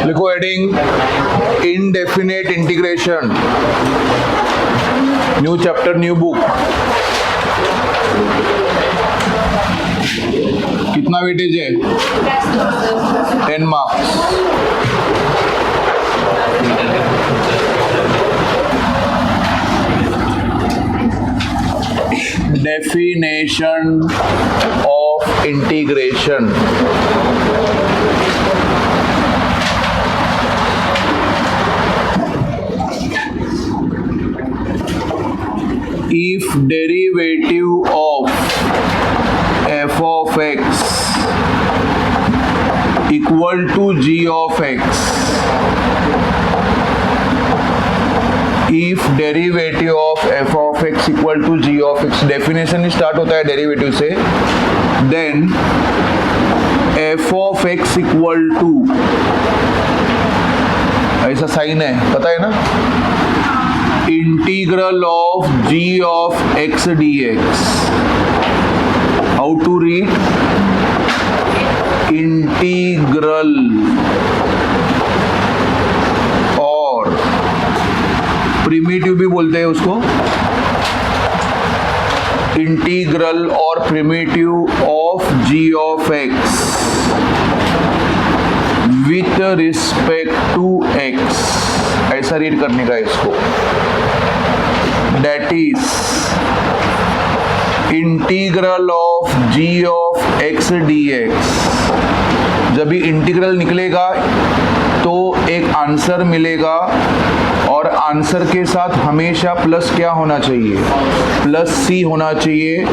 लिखो heading indefinite integration, new chapter new book. कितना weightage है? 10 marks. Definition of integration. If derivative of f of x equal to g of x, if derivative of f of x equal to g of x, definition start होता है derivative से, then f of x equal to, ऐसा sign है पता है ना, integral of g of x dx. How to read? Integral और primitive भी बोलते हैं उसको, इंटीग्रल और primitive of g of x with respect to x, ऐसा रीड करने का इसको। That is integral of g of x dx। जब भी इंटीग्रल निकलेगा तो एक आंसर मिलेगा, और आंसर के साथ हमेशा प्लस क्या होना चाहिए? प्लस c होना चाहिए।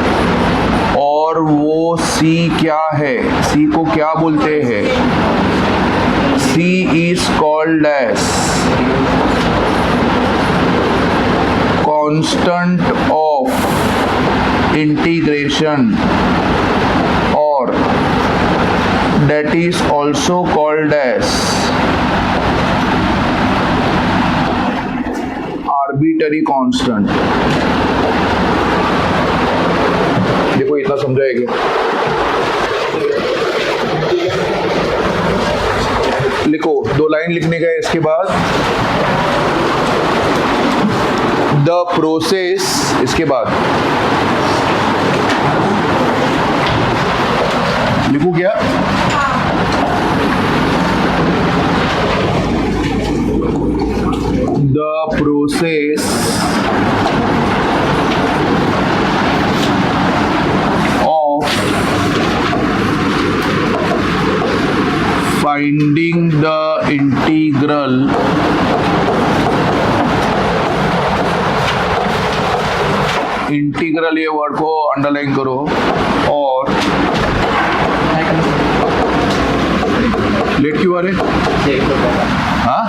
और वो c क्या है? c को क्या बोलते हैं? c is called as constant of integration, or that is also called as arbitrary constant। देखो इतना समझाएगा। लिखो, 2 लाइन लिखने का है इसके बाद द प्रोसेस, इसके बाद लिखू क्या? The process of finding the integral integral, ये वर्ड को अंडरलाइन करो, और लेट क्यों आ रहे? हाँ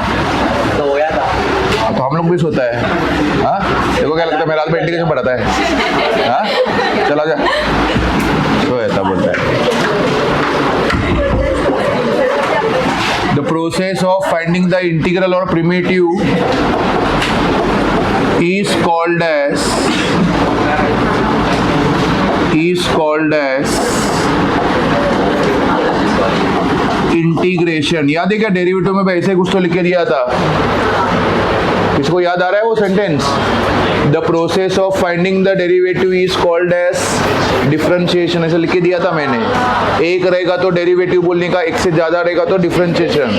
तो हम लोग भी सोता है। हाँ देखो क्या लगता है, मैं रात में इंटीग्रेशन पढ़ाता है। हाँ चला जा, तो ऐसा बोलता है। The process of finding the integral और primitive is called as integration. याद है क्या? डेरिवेटिव में ऐसे कुछ तो लिख के दिया था, किसको याद आ रहा है वो sentence? The process of finding the derivative is called as differentiation, ऐसे लिख के दिया था मैंने। एक रहेगा तो डेरिवेटिव बोलने का, एक से ज्यादा रहेगा तो डिफरेंशिएशन।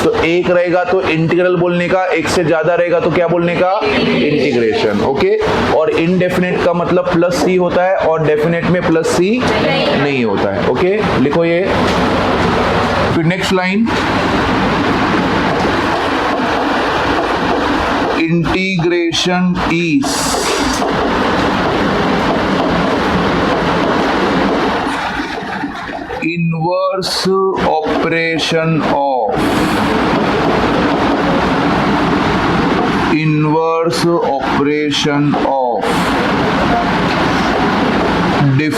तो एक रहेगा तो इंटीग्रल बोलने का, एक से ज्यादा रहेगा तो क्या बोलने का? इंटीग्रेशन। ओके, और इनडेफिनेट का मतलब प्लस सी होता है, और डेफिनेट में प्लस सी नहीं होता है। ओके, लिखो ये। फिर next line, integration is inverse operation of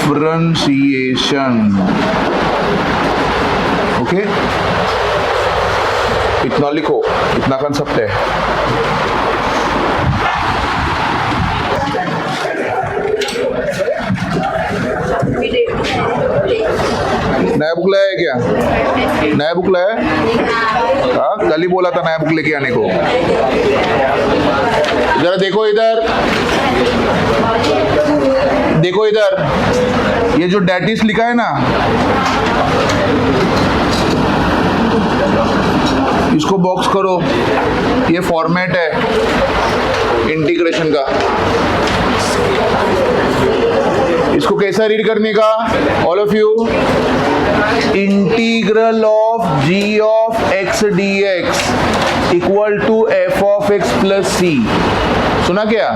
differentiation. Okay, इतना लिखो, इतना कंसेप्ट है। नया बुक लाया है क्या? नया बुक लाया है? हाँ, कल ही बोला था नया बुक लेके आने को। जरा देखो इधर, देखो इधर, ये जो डेटिस लिखा है ना, इसको बॉक्स करो। ये फॉर्मेट है इंटीग्रेशन का। इसको कैसा रीड करने का? All of you, integral of g of x d x equal to f of x plus c. सुना क्या?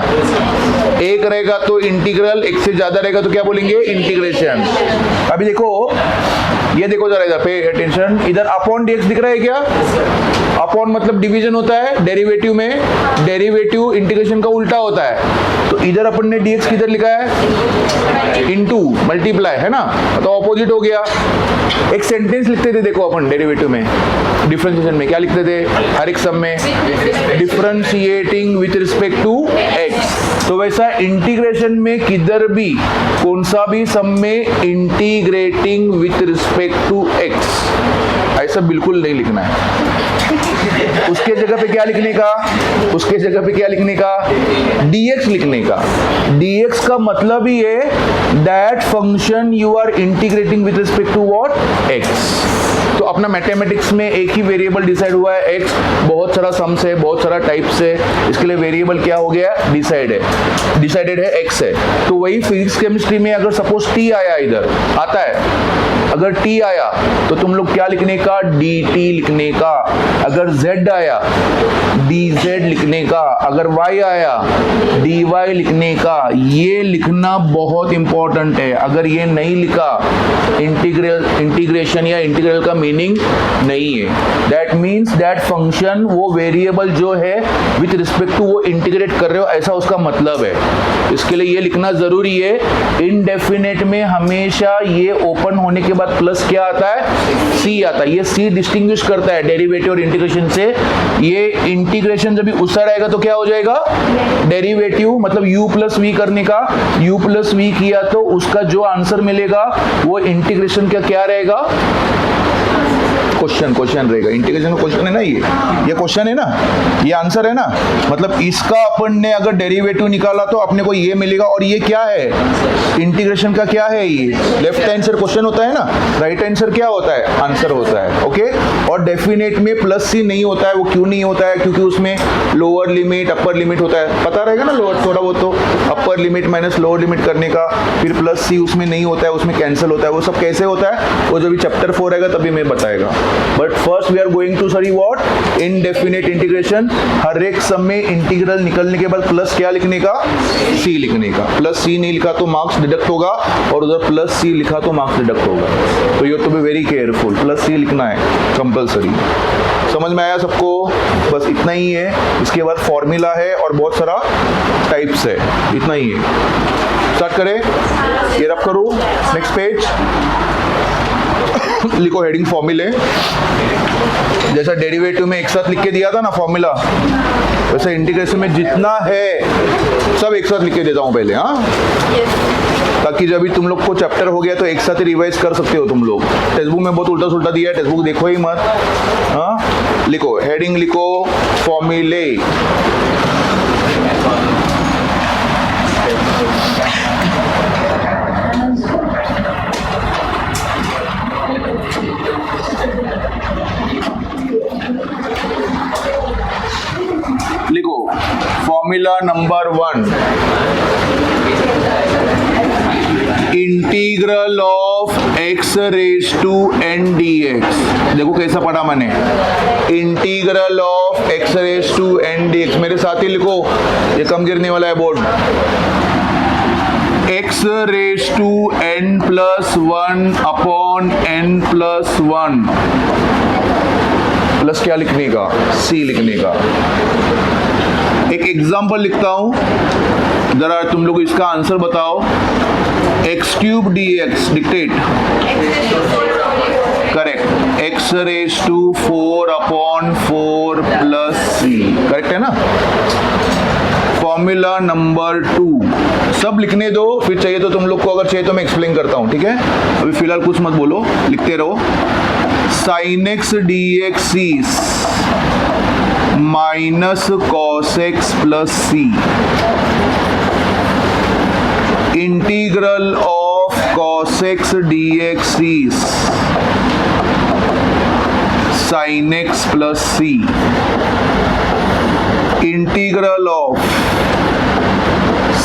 एक रहेगा तो इंटीग्रल, एक से ज्यादा रहेगा तो क्या बोलेंगे? इंटीग्रेशन। अभी देखो, ये देखो जरा इधर पे अटेंशन, इधर अपॉन डीएक्स दिख रहा है क्या? अपॉन मतलब डिवीजन होता है डेरिवेटिव में, डेरिवेटिव इंटीग्रेशन का उल्टा होता है। तो इधर अपन ने डीएक्स किधर लिखा है? इनटू, मल्टीप्लाई, है ना? तो ऑपोजिट हो गया। एक सेंटेंस लिखते थे देखो अपन डेरिवेटिव में, डिफरेंशिएशन में क्या लिखते थे? हर एक सम में differentiating with respect to x. तो वैसा इंटीग्रेशन में किधर भी कौन सा भी सम में integrating with respect to x, ऐसा बिल्कुल नहीं लिखना है। उसके जगह पे क्या लिखने का? उसके जगह पे क्या लिखने का? dx लिखने का। dx का मतलब ही है that function you are integrating with respect to what? x। तो अपना मैथमेटिक्स में एक ही वेरिएबल डिसाइड हुआ है x, बहुत सारा सम्स है, बहुत सारा टाइप्स है, इसके लिए वेरिएबल क्या हो गया? डिसाइडेड है x है। तो वही फिजिक्स केमिस्ट्री में अगर सपोज t आया, इधर आता है, अगर t आया तो तुम लोग क्या लिखने का? dt लिखने का। अगर z आया, dz लिखने का। अगर y आया, dy लिखने का। ये लिखना बहुत इंपॉर्टेंट है। अगर ये नहीं लिखा, इंटीग्रेशन या इंटीग्रल का मीनिंग नहीं है। दैट मीन्स दैट फंक्शन, वो वेरिएबल जो है विथ रिस्पेक्ट टू वो इंटीग्रेट कर रहे हो, ऐसा उसका मतलब है। इसके लिए ये लिखना जरूरी है। इनडेफिनेट में हमेशा ये ओपन होने के बाद प्लस क्या आता है? c आता है। ये c डिस्टिंग्विश करता है डेरिवेटिव और इंटीग्रेशन से। ये इंटीग्रेशन जब भी उसका रहेगा तो क्या हो जाएगा? डेरिवेटिव, मतलब u प्लस वी करने का। u प्लस वी किया तो उसका जो आंसर मिलेगा वो इंटीग्रेशन का क्या रहेगा? क्वेश्चन रहेगा। इंटीग्रेशन का क्वेश्चन है ना, ये क्वेश्चन है ना, ये आंसर है ना। मतलब इसका अपन ने अगर डेरिवेटिव निकाला तो अपने को ये मिलेगा। और ये क्या है? इंटीग्रेशन का क्या है? ये लेफ्ट हैंड साइड क्वेश्चन होता है ना, राइट हैंड साइड क्या होता है? आंसर होता है। ओके, और डेफिनेट में प्लस सी नहीं होता है। वो क्यों नहीं होता है? क्योंकि उसमें लोअर लिमिट, अपर लिमिट होता है। पता रहेगा ना, लोअर थोड़ा बहुत तो upper limit minus lower limit करने का। फिर प्लस सी उसमें नहीं होता है, उसमें कैंसिल होता है। वो सब कैसे होता है वो जब चैप्टर 4 रहेगा तभी मैं बताएगा। But first we are going to study what? Indefinite integration. हर एक सम में इंटीग्रल निकलने के बाद प्लस क्या लिखने का? सी लिखने का। प्लस सी नहीं लिखा तो मार्क्स डिडक्ट होगा, और उधर प्लस सी लिखा तो मार्क्स डिडक्ट होगा। तो you have to be very careful. Plus c लिखना है कंपल्सरी। समझ में आया सबको? बस इतना ही है। इसके बाद फॉर्मूला है और बहुत सारा टाइप्स है। इतना ही है। स्टार्ट करें? ये रब करूं। नेक्स्ट पेज लिखो हेडिंग फॉर्मूले। जैसा डेरिवेटिव में एक साथ लिख के दिया था ना फॉर्मूला, वैसे इंटीग्रेशन में जितना है सब एक साथ लिख के देता हूं पहले। हाँ, ताकि जब भी तुम लोग को चैप्टर हो गया तो एक साथ ही रिवाइज कर सकते हो तुम लोग। टेक्स्ट बुक में बहुत उल्टा सुल्टा दिया है, टेक्स्ट बुक देखो ही मत। हाँ, लिखो हेडिंग, लिखो फॉर्मूले। लिखो formula number 1, integral of x raise to n dx। देखो कैसा पढ़ा मैंने, integral of x raise to n dx। मेरे साथ ही लिखो, ये कम गिरने वाला है board. x raise to n plus 1 upon n plus 1। Plus क्या लिखने का? c लिखने का। एक एग्जाम्पल लिखता हूं, जरा तुम लोग इसका आंसर बताओ। x cube dx, dictate. Correct, x raise to 4/4 plus c, correct है ना। फॉर्मूला नंबर 2 सब लिखने दो, फिर चाहिए तो तुम लोग को, अगर चाहिए तो मैं एक्सप्लेन करता हूं, ठीक है। अभी फिलहाल कुछ मत बोलो, लिखते रहो। sin x dx is minus cos x plus c, integral of cos x dx is sin x plus c, integral of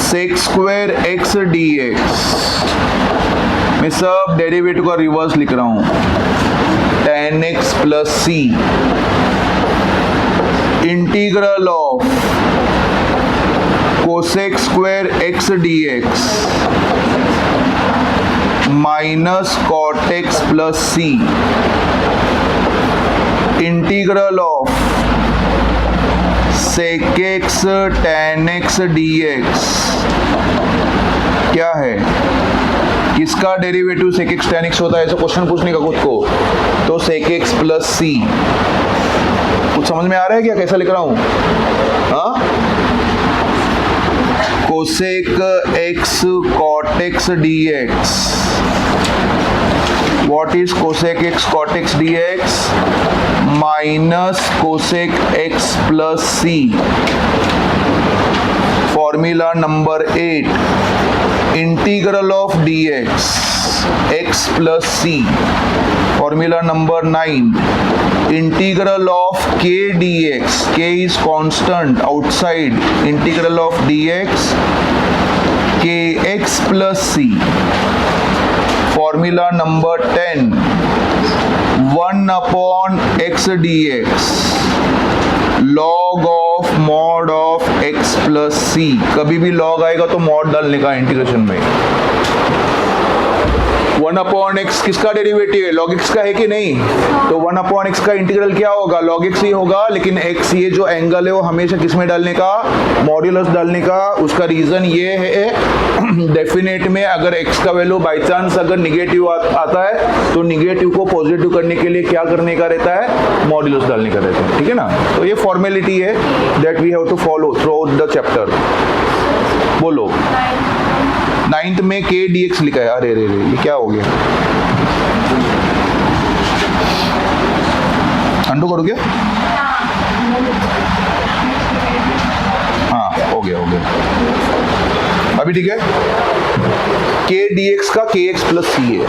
sec square x dx, मैं सब डेरिवेटिव का रिवर्स लिख रहा हूं, tan x plus c, integral of cosec square x dx minus cot x plus c, integral of sec x tan x dx क्या है, किसका derivative sec x tan x होता है, ऐसा क्वेश्चन पूछने का खुद को, तो सेक x प्लस c। कुछ समझ में आ रहा है क्या, कैसा लिख रहा हूं? हाँ, cosec x cot x dx, what is cosec x cot x dx, minus cosec x plus c। Formula number 8, integral of dx x plus c। Formula number 9, integral of k dx, k is constant outside, integral of dx kx plus c। Formula number 10, 1/x dx, log of mod of x plus c। कभी भी log आएगा तो mod डालने का integration में। 1/x किसका derivative है, log x का है कि नहीं, तो 1/x का इंटीग्रल क्या होगा, log x ही होगा, लेकिन x ये जो एंगल है वो हमेशा किसमें डालने का, मॉड्यूलस डालने का। उसका रीजन ये है डेफिनेट में अगर x का वैल्यू बाई चांस अगर निगेटिव आता है तो निगेटिव को पॉजिटिव करने के लिए क्या करने का रहता है, मॉड्यूलस डालने का रहता है, ठीक है ना। तो ये फॉर्मेलिटी है that we have to follow throughout the chapter. बोलो, 9th में k dx लिखा है, अरे रे ये क्या हो गया, अंडू करो क्या, हाँ हो गया। अभी ठीक है, k dx का kx प्लस c है,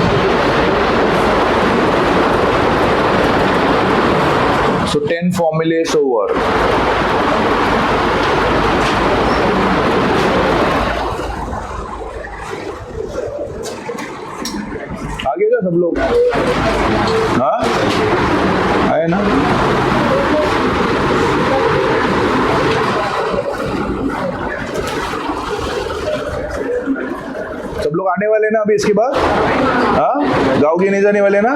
सो 10 formulas ओवर। आगे क्या सब लोग, हाँ आए ना। सब लोग आने वाले ना अभी इसके बाद, हाँ गाँव की नहीं जाने वाले ना,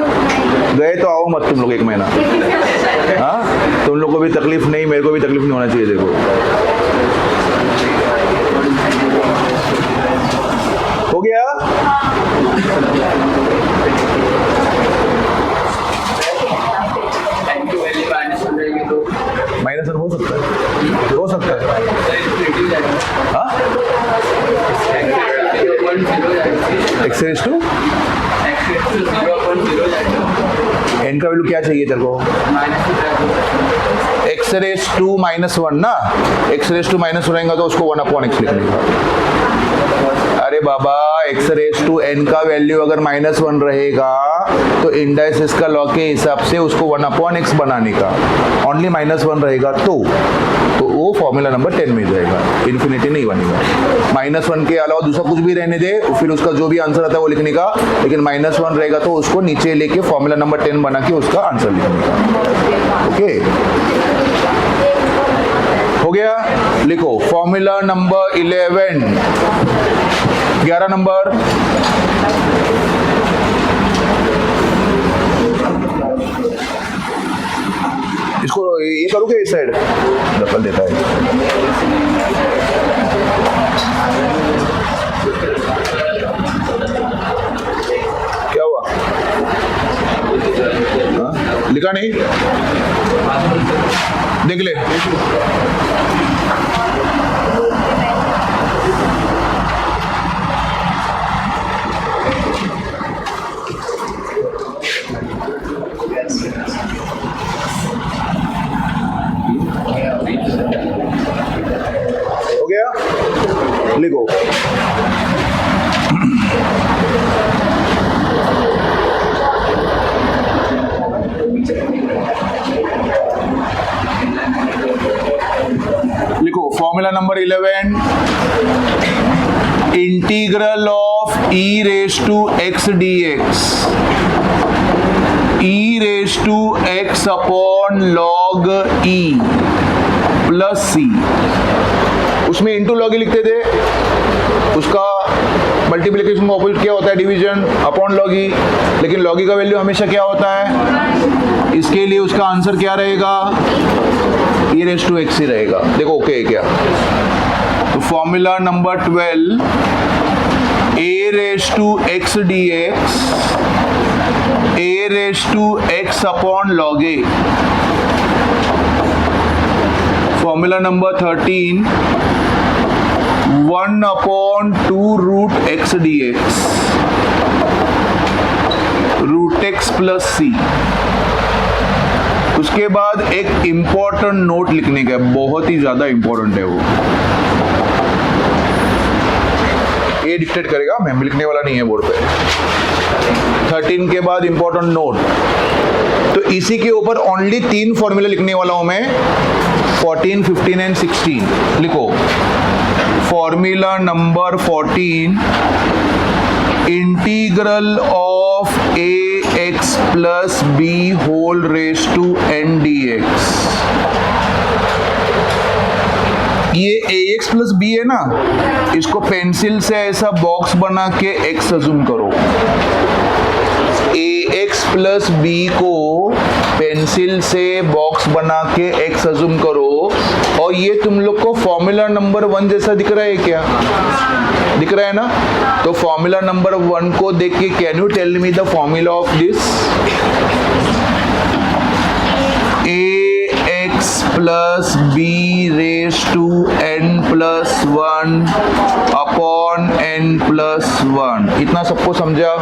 गए तो आओ मत तुम लोग 1 महीना, हाँ तुम लोग को भी तकलीफ नहीं, मेरे को भी तकलीफ नहीं होना चाहिए। देखो हो गया, माइनस हो सकता है, हो सकता है, हाँ x रेज़ टू n का वैल्यू क्या चाहिए तेरे को, x रेज़ टू -1 ना, x रेज़ टू -1 रहेगा तो उसको 1/x लिखने का। अरे बाबा x रेज़ टू n का वैल्यू अगर -1 रहेगा तो इंडाइसिस का लॉ के हिसाब से उसको 1/x बनाने का, ओनली -1 रहेगा तो वो फॉर्मूला नंबर 10 में जाएगा, इन्फिनिटी नहीं बनेगा। -1 के अलावा दूसरा कुछ भी रहने दे, फिर उसका जो भी आंसर आता है वो लिखने का, लेकिन -1 रहेगा तो उसको नीचे लेके फॉर्मूला नंबर 10 बना के उसका आंसर लिखने का। ओके हो गया, लिखो फॉर्मूला नंबर 11 नंबर, इसको ये करोगे इस साइड दखल देता है। लिखा नहीं, देख ले। हो गया, लिखो। लिखो formula number 11, integral of e raise to x d x, e raise to x upon log e plus c. उसमें इंटू लॉग ही लिखते थे, उसका मल्टीप्लिकेशन का ऑपोजिट क्या होता है, डिवीजन अपॉन लॉग ई, लेकिन लॉग ई का वैल्यू हमेशा क्या होता है, इसके लिए उसका आंसर क्या रहेगा, ई रेज टू एक्स ही रहेगा। देखो ओके क्या, तो formula number 12, a raise to x d x, a raise to x upon log a. Formula number 13, 1 upon 2 root x d x, root x plus c. उसके बाद एक important note लिखने का, बहुत ही ज्यादा इंपॉर्टेंट है वो, ये डिक्टेट करेगा, मैं लिखने वाला नहीं है बोर्ड पे। 13 के बाद इंपॉर्टेंट नोट, तो इसी के ऊपर ओनली 3 फॉर्मूला लिखने वाला हूं मैं, 14, 15 एंड 16। लिखो formula number 14, integral of a x plus b whole raise to n d x. ये ए एक्स प्लस बी है ना, इसको पेंसिल से ऐसा बॉक्स बना के एक्स अज्यूम करो। ए एक्स प्लस बी को पेंसिल से बॉक्स बना के एक्स अज्यूम करो, और ये तुम लोग को फॉर्मूला नंबर 1 जैसा दिख रहा है क्या, दिख रहा है ना? तो फॉर्मूला नंबर 1 को देख के can you tell me the formula of this, a x plus b raise to n plus 1 upon n plus 1। इतना सबको समझा?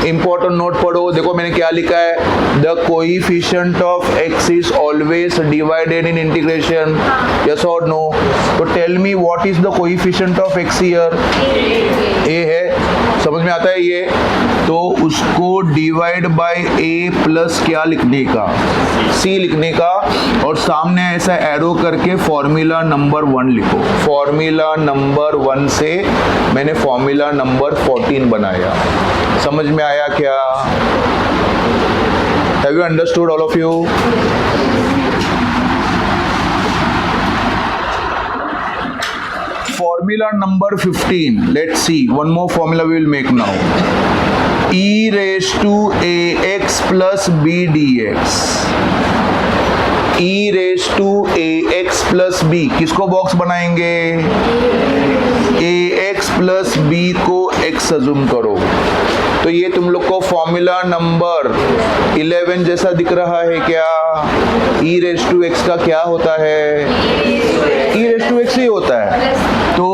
इंपॉर्टेंट नोट पढ़ो, देखो मैंने क्या लिखा है, the coefficient of x is always divided in integration, yes और नो? तो tell me what is the coefficient of x here, a है, समझ में आता है ये? तो उसको डिवाइड बाय ए प्लस क्या लिखने का, सी लिखने का, और सामने ऐसा एरो करके फॉर्मूला नंबर 1 लिखो। फॉर्मूला नंबर 1 से मैंने फॉर्मूला नंबर 14 बनाया। समझ में आया क्या? Have you understood all of you? Formula number 15. Let's see. One more formula we will make now. E raised to ax plus b dx. E raised to ax plus b. किसको box बनाएंगे? ax plus b को x assume करो। तो ये तुम लोग को formula number 11 जैसा दिख रहा है क्या? e रेज टू x का क्या होता है? e रेज टू x ही होता है। तो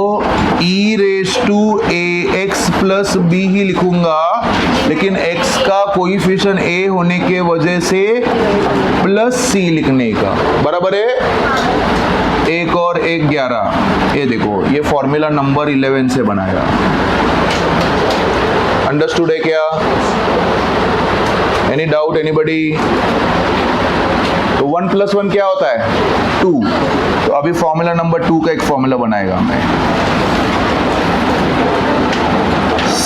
e raise to ax plus b ही लिखूंगा, लेकिन x का कोएफिशिएंट a होने के वजह से प्लस c लिखने का, बराबर है? 1 और 1 11। ये देखो, ये फॉर्मूला नंबर 11 से बनाया। अंडरस्टूड है क्या? Any doubt anybody? तो 1 + 1 क्या होता है? 2। तो अभी फॉर्मूला नंबर 2 का एक फॉर्मूला बनाएगा मैं,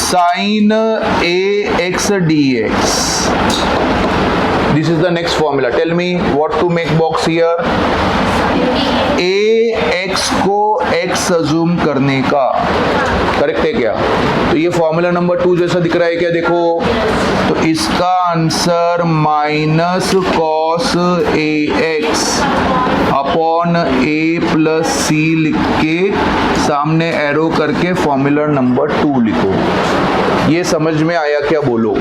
sin ax dx। This is the next formula. Tell me what to make box here. ax को x अज्यूम करने का, करेक्ट है क्या? तो ये फॉर्मूला नंबर 2 जैसा दिख रहा है क्या? देखो, तो इसका answer minus cos ax upon a plus c लिख के सामने एरो करके फॉर्मूला नंबर 2 लिखो। ये समझ में आया क्या? बोलो।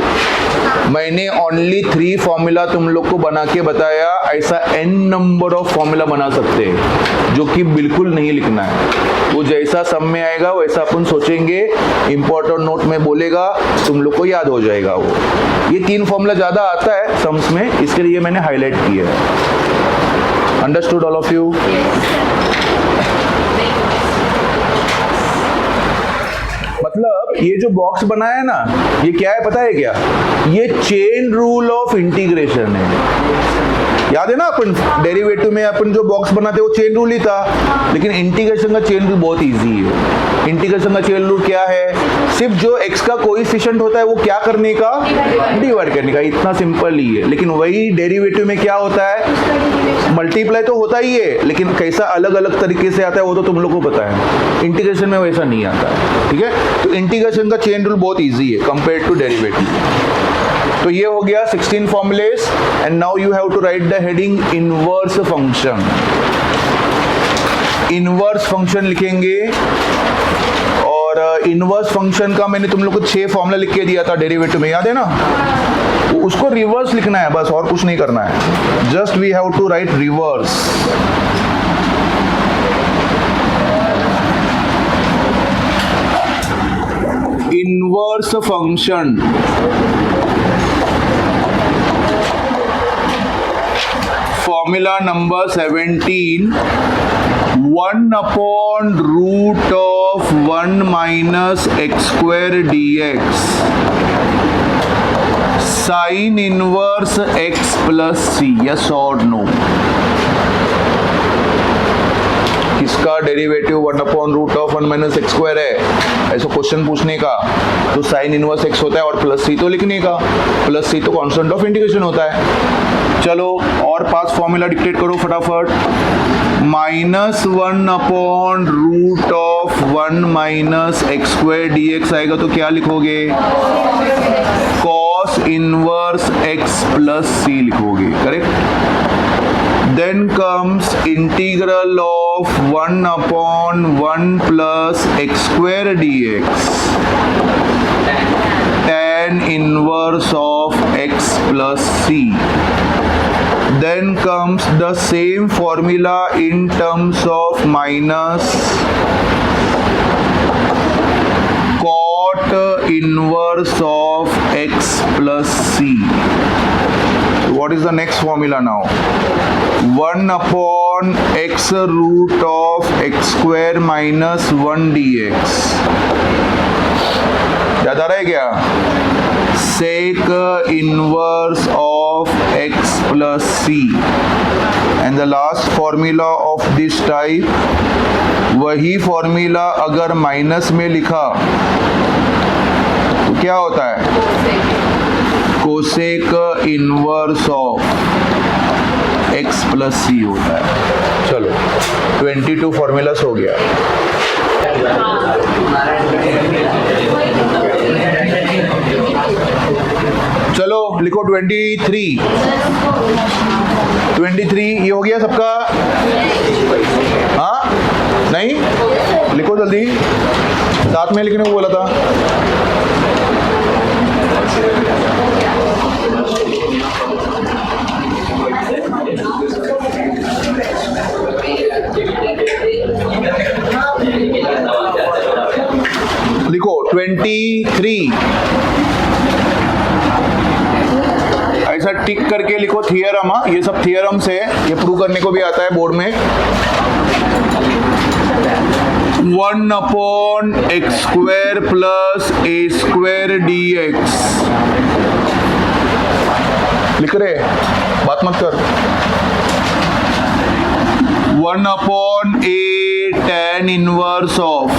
मैंने ओनली 3 फॉर्मूला तुम लोग को बना के बताया, ऐसा n नंबर ऑफ फॉर्मूला बना सकते हैं जो कि बिल्कुल नहीं लिखना है। वो जैसा सम में आएगा वैसा अपन सोचेंगे, इंपॉर्टेंट नोट में बोलेगा, तुम लोग को याद हो जाएगा वो। ये 3 फॉर्मूला ज्यादा आता है सम्स में, इसके लिए मैंने हाईलाइट किया है। Understood all of you? मतलब ये जो बॉक्स बनाया है ना, ये क्या है पता है क्या? ये चेन रूल ऑफ इंटीग्रेशन है। याद है ना, अपन डेरिवेटिव में अपन जो बॉक्स बनाते वो चेन रूल ही था, लेकिन इंटीग्रेशन का चेन रूल बहुत इजी है। इंटीग्रेशन का चेन रूल क्या है? सिर्फ जो x का कोएफिशिएंट होता है वो क्या करने का? डिवाइड करने का, इतना सिंपल ही है। लेकिन वही डेरिवेटिव में क्या होता है? मल्टीप्लाई तो होता ही है, लेकिन कैसा अलग अलग तरीके से आता है वो तो तुम लोग को पता है। इंटीग्रेशन में वैसा नहीं आता है, ठीक है? तो इंटीग्रेशन का चेन रूल बहुत इजी है कंपेयर टू डेरिवेटिव। तो ये हो गया 16 formulas, and now you have to write the heading inverse function. Inverse function लिखेंगे, और इनवर्स फंक्शन का मैंने तुम लोग को 6 फॉर्मूला लिख के दिया था डेरिवेटिव में, याद है ना? उसको रिवर्स लिखना है बस, और कुछ नहीं करना है। Just we have to write reverse. Inverse function formula number 17, 1 upon root of 1 minus x square dx sin inverse x plus c। yes or no? किसका derivative 1 upon root of 1 minus x square है, ऐसा question पूछने का तो sine inverse x होता है, और plus सी तो लिखने का। प्लस सी तो कांस्टेंट ऑफ इंटीग्रेशन होता है। चलो और 5 फॉर्मूला डिक्टेट करो फटाफट। -1 upon root of 1 minus x square dx आएगा तो क्या लिखोगे? cos inverse x plus c लिखोगे, correct? Then comes integral of 1 upon 1 plus x square dx tan inverse of x plus c. Then comes the same formula in terms of minus cot inverse of x plus c. What is the next formula now? 1 upon x root of x square minus 1 dx। याद आ रहा है क्या? sec inverse of x plus c। and the last formula of this type, वही formula अगर minus में लिखा तो क्या होता है? Cosec inverse of x plus c होता है। चलो 22 फॉर्मूलास हो गया। चलो लिखो 23। ये हो गया सबका? हाँ नहीं? लिखो जल्दी, साथ में लिखने को बोला था। लिखो 23। ऐसा टिक करके लिखो थियरम। ये सब थियरम्स है, ये प्रूव करने को भी आता है बोर्ड में। 1 upon x square plus a square dx। लिख रहे, बात मत कर। 1 upon A tan inverse of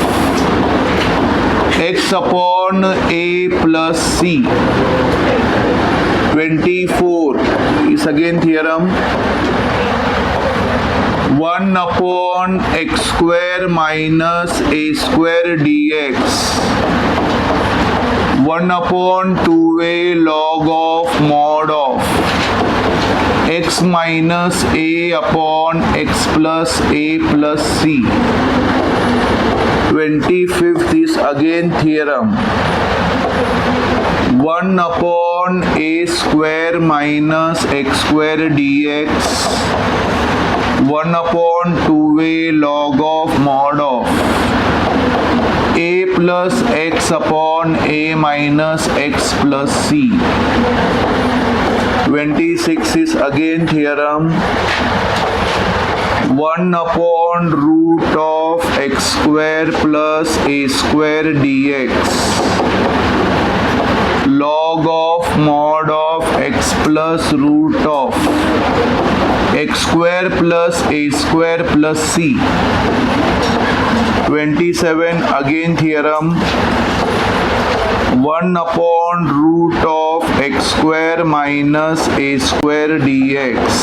x upon a plus c। 24 is again theorem। 1 upon x square minus a square dx। 1 upon 2a log of mod of x minus a upon x plus a plus c। 25th is again theorem। 1 upon a square minus x square dx 1 upon 2a log of mod of a plus x upon a minus x plus c. 26 is again theorem. 1 upon root of x square plus a square dx log of mod of x plus root of x square plus a square plus c. 27 again theorem. 1 upon root of x square minus a square dx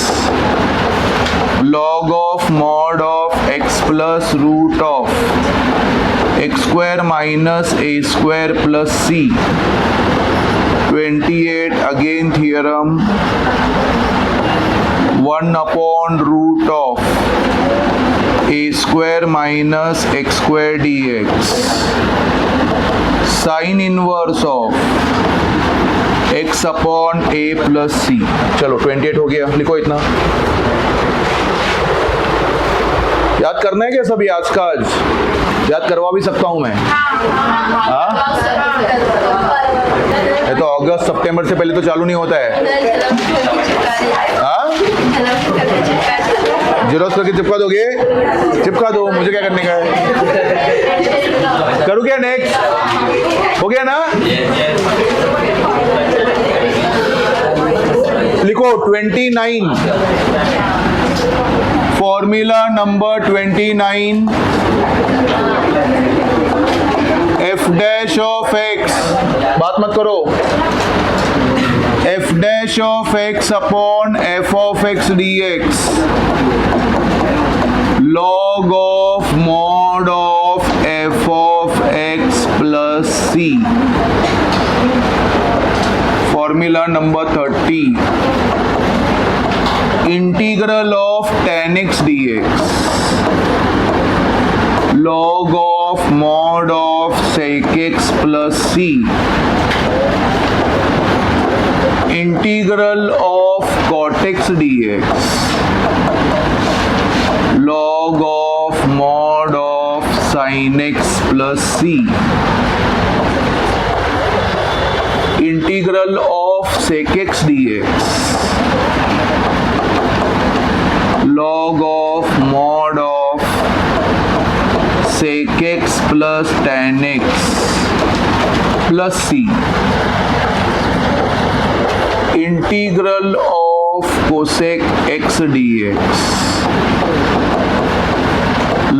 log of mod of x plus root of x square minus a square plus c. 28 again theorem. 1 upon root of a square minus x square dx sin inverse of x upon a plus c. चलो 28 हो गया, लिखो इतना। याद करना है क्या सभी आज का? आज याद करवा भी सकता हूं मैं। हाँ, ये तो अगस्त सितंबर से पहले तो चालू नहीं होता है। हाँ, जीरोस करके चिपका दोगे? चिपका दो, मुझे क्या करने का है? करूँ क्या? नेक्स्ट हो गया ना? लिखो 29, formula number 29, f dash of x, बात मत करो, f dash of x upon f of x dx log of mod of f of x plus c. Formula number 30, integral of tan x dx log of mod of sec x plus c. Integral of cot x dx log of mod of sin x plus c. Integral of sec x dx log of mod of sec x plus tan x plus c. Integral of cosec x dx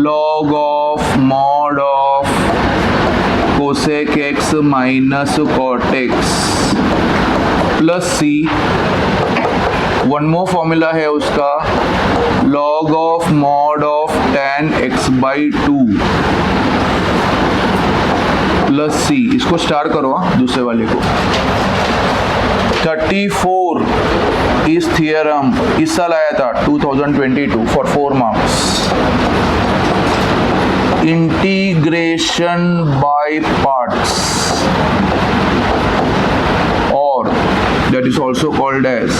log of mod of cosec x minus cot x plus c. One more formula है उसका, log of mod of tan x by 2 plus c. इसको star करो, दूसरे वाले को। 34 इस theorem इस साल आया था 2022 for 4 marks. Integration by parts, और that is also called as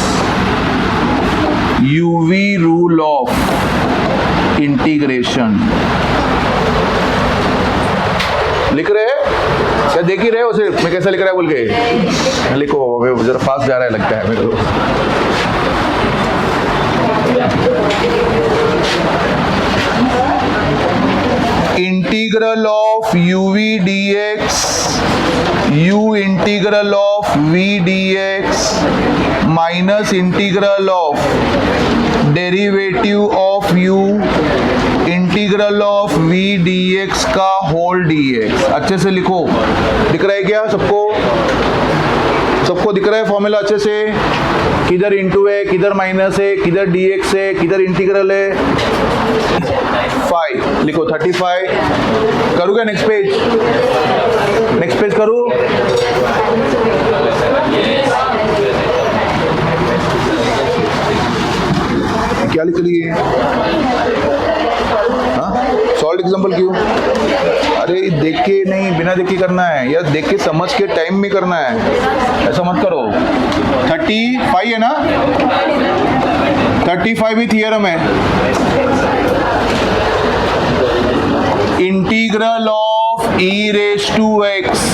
UV rule of integration. लिख रहे हैं क्या? देख ही रहे हो सिर्फ मैं कैसा लिख रहा है बोल के? लिखो, जरा फास्ट जा रहा है लगता है मेरे को। Integral of UV dx U integral of V dx minus integral of derivative of U integral of V dx का होल dx। अच्छे से लिखो, दिख रहा है क्या सबको? सबको दिख रहा है फॉर्मूला अच्छे से? किधर इंटू है, किधर माइनस है, किधर dx है, किधर इंटीग्रल है? 5 लिखो। 35 करूँ क्या? नेक्स्ट पेज, नेक्स्ट पेज करूँ? क्या लिख लिए? हाँ, सॉल्व एग्जाम्पल क्यों? अरे देख के नहीं, बिना देख के करना है या देख के समझ के टाइम में करना है, ऐसा मत करो। 35 है ना, 35 भी थियरम है। Integral of e raise to x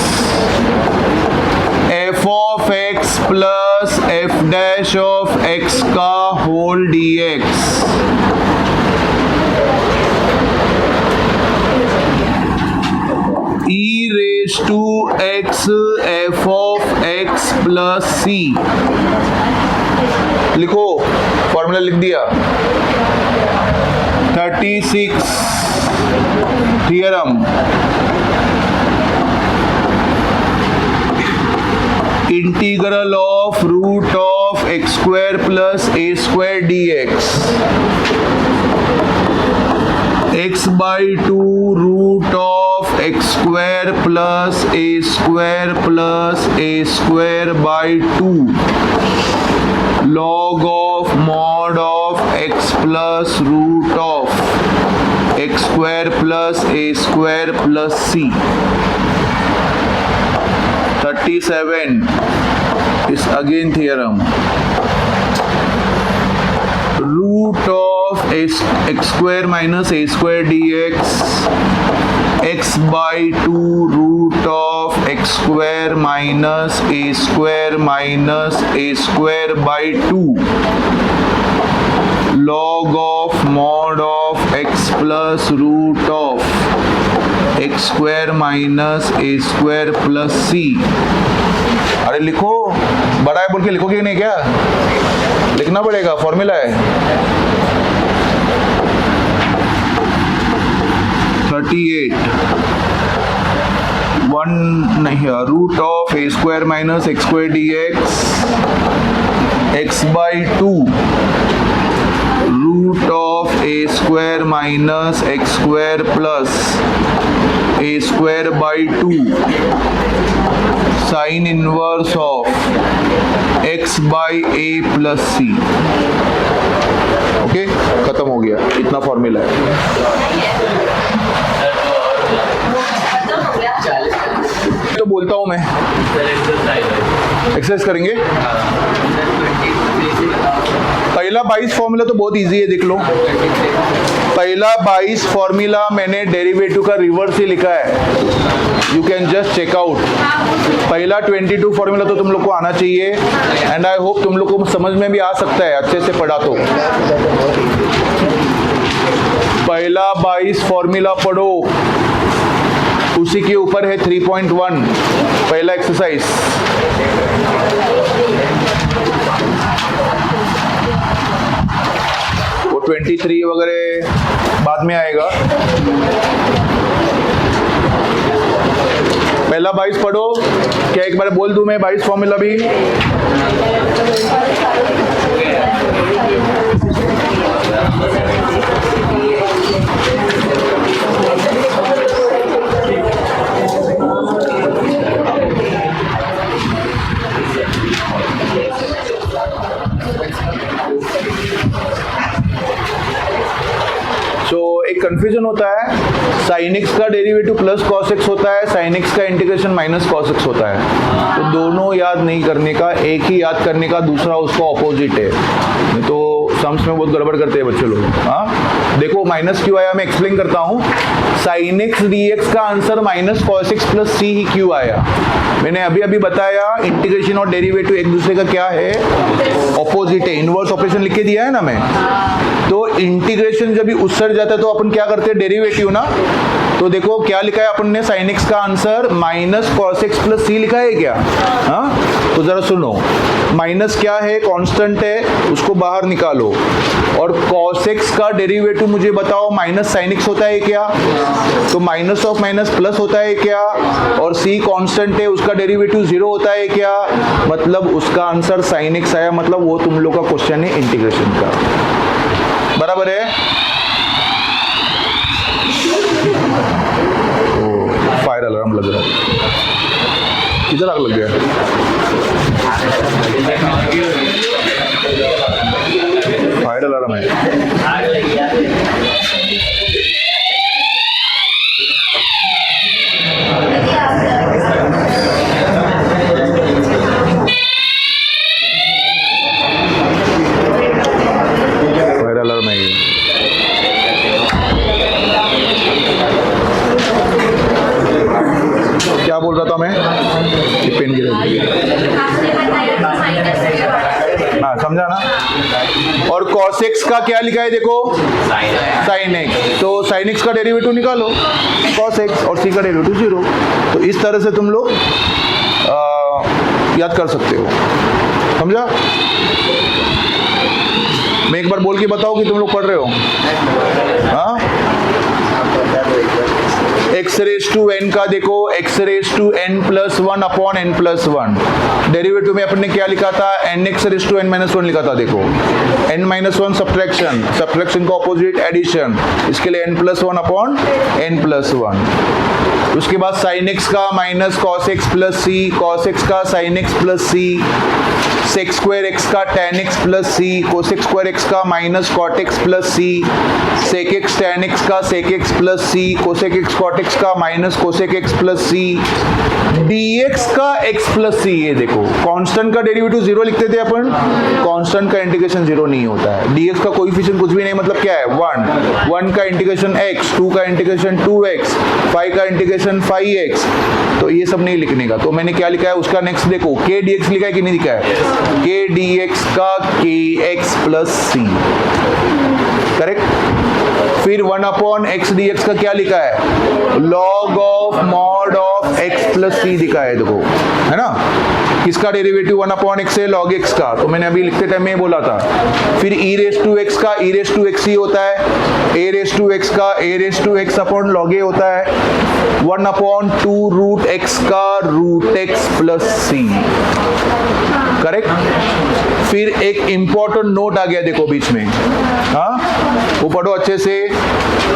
f of x plus f dash of x का whole dx e raise to x f of x plus c. लिखो, फॉर्मूला लिख दिया। 36 theorem, integral of root of x square plus a square d x by two root of x square plus a square by two log of mod of x plus root of x square plus a square plus c. 37 is again theorem. Root of x square minus a square dx x by 2 root of x square minus a square by 2 log of mod of x plus root of x square minus a square plus c. अरे लिखो, बड़ा है बोल के लिखोगे नहीं क्या? लिखना पड़ेगा, फॉर्मूला है। 38 1 नहीं, root of a square minus x square d x by 2 root of a square minus x square plus a square by 2 sine inverse of x by a plus c. Okay, खत्म हो गया, इतना formula है। तो बोलता हूं मैं, exercise करेंगे। पहला 22 फॉर्मूला तो बहुत इजी है, देख लो। पहला 22 फॉर्मूला मैंने डेरिवेटिव का रिवर्स ही लिखा है, you can just check out. पहला 22 फॉर्मूला तो तुम लोग को आना चाहिए, एंड आई होप तुम लोग को समझ में भी आ सकता है अच्छे से पढ़ा तो। पहला 22 फॉर्मूला पढ़ो, उसी के ऊपर है 3.1 पहला एक्सरसाइज। वो 23 वगैरह बाद में आएगा। पहला 22 पढ़ो। क्या एक बार बोल दूं मैं 22 फॉर्मूला भी? एक कंफ्यूजन होता है, साइन एक्स का डेरिवेटिव प्लस कॉस एक्स होता है, साइन एक्स का इंटीग्रेशन माइनस कॉस एक्स होता है। तो दोनों याद नहीं करने का, एक ही याद करने का, दूसरा उसका ऑपोजिट है। तो सम्स में बहुत गड़बड़ करते हैं बच्चे लोग। हाँ देखो, माइनस क्यों आया मैं एक्सप्लेन करता हूँ। साइन एक्स डी एक्स का answer minus cos x plus c ही क्यों आया, मैंने अभी अभी बताया। इंटीग्रेशन और डेरिवेटिव एक दूसरे का क्या है, ऑपोजिट है। इनवर्स ऑपरेशन लिख के दिया है ना मैं। तो इंटीग्रेशन जब भी उत्सर्ग जाता है तो अपन क्या करते हैं, डेरिवेटिव ना। तो देखो क्या लिखा है अपन ने, साइन एक्स का answer minus cos x plus c लिखा है क्या? हाँ, तो जरा सुनो, माइनस क्या है, कांस्टेंट है, उसको बाहर निकालो। और कॉस एक्स का डेरिवेटिव मुझे बताओ, माइनस साइन एक्स होता है क्या? तो माइनस ऑफ माइनस प्लस होता है क्या? और सी कांस्टेंट है, उसका डेरिवेटिव 0 होता है क्या? मतलब उसका आंसर साइन एक्स आया। मतलब वो तुम लोग का क्वेश्चन है इंटीग्रेशन का, बराबर है? फायर अलार्म लग रहा है, किधर आग लग गया? फायर अलार्म है। क्या बोल रहा था मैं, ये पेन गिरा, हाँ समझा ना। और cos x का क्या लिखा है देखो, sin x, तो sin x का डेरिवेटिव निकालो cos x, और c का डेरिवेटिव 0। तो इस तरह से तुम लोग याद कर सकते हो, समझा। मैं एक बार बोल के बताओ कि तुम लोग पढ़ रहे हो। हाँ, x रेज टू n का देखो, x raise to n plus 1 upon n plus 1, derivative में अपन ने क्या लिखा था, nx raise to n minus 1 लिखा था। देखो n माइनस 1 सब्ट्रैक्शन, सब्ट्रैक्शन का ऑपोजिट एडिशन, इसके लिए n plus 1 upon n plus 1। उसके बाद sin x का minus cos x plus c, cos x का sin x plus c, sec square x का tan x plus c, cosec square x का minus cot x plus c, sec x tan x का sec x plus c, cosec x cot x का minus cosec x plus c, dx का x plus c। ये देखो constant का derivative 0 लिखते थे अपन, constant का इंटीग्रेशन 0 नहीं होता है। dx का कोएफिशिएंट कुछ भी नहीं, मतलब क्या है 1, 1 का इंटीग्रेशन x, 2 का इंटीग्रेशन 2x, 5 का इंटीग्रेशन 5x, तो ये सब नहीं लिखने का। तो मैंने क्या लिखा है उसका नेक्स्ट देखो, k dx लिखा है कि नहीं लिखा है, k dx का kx प्लस c, करेक्ट। फिर 1 अपॉन x dx का क्या लिखा है, log of mod of x plus c लिखा है, देखो है ना। किसका डेरिवेटिव 1 अपॉन x है, log x का, तो मैंने अभी लिखते टाइम में बोला था। फिर e रेज टू x का e रेज टू x ही होता है, a रेज टू x का a raise to x upon log a होता है, 1 अपॉन 2 रूट x का root x plus c, correct. फिर एक इंपॉर्टेंट नोट आ गया देखो बीच में, हाँ वो पढ़ो अच्छे से,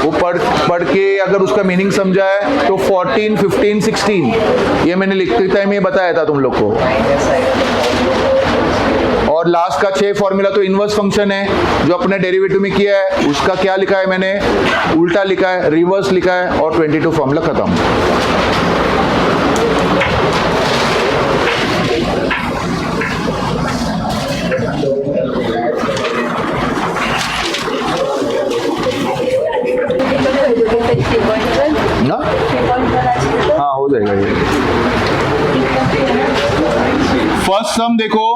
वो पढ़ के अगर उसका मीनिंग समझा है तो 14, 15, 16 ये मैंने लिखते टाइम में बताया था तुम लोग को। और लास्ट का 6 फॉर्मूला तो इनवर्स फंक्शन है जो अपने डेरिवेटिव में किया है, उसका क्या लिखा है मैंने, उल्टा लिखा है, रिवर्स लिखा है, और 22 फॉर्मूला खत्म। ना हाँ हो जाएगा ये। फर्स्ट सम देखो,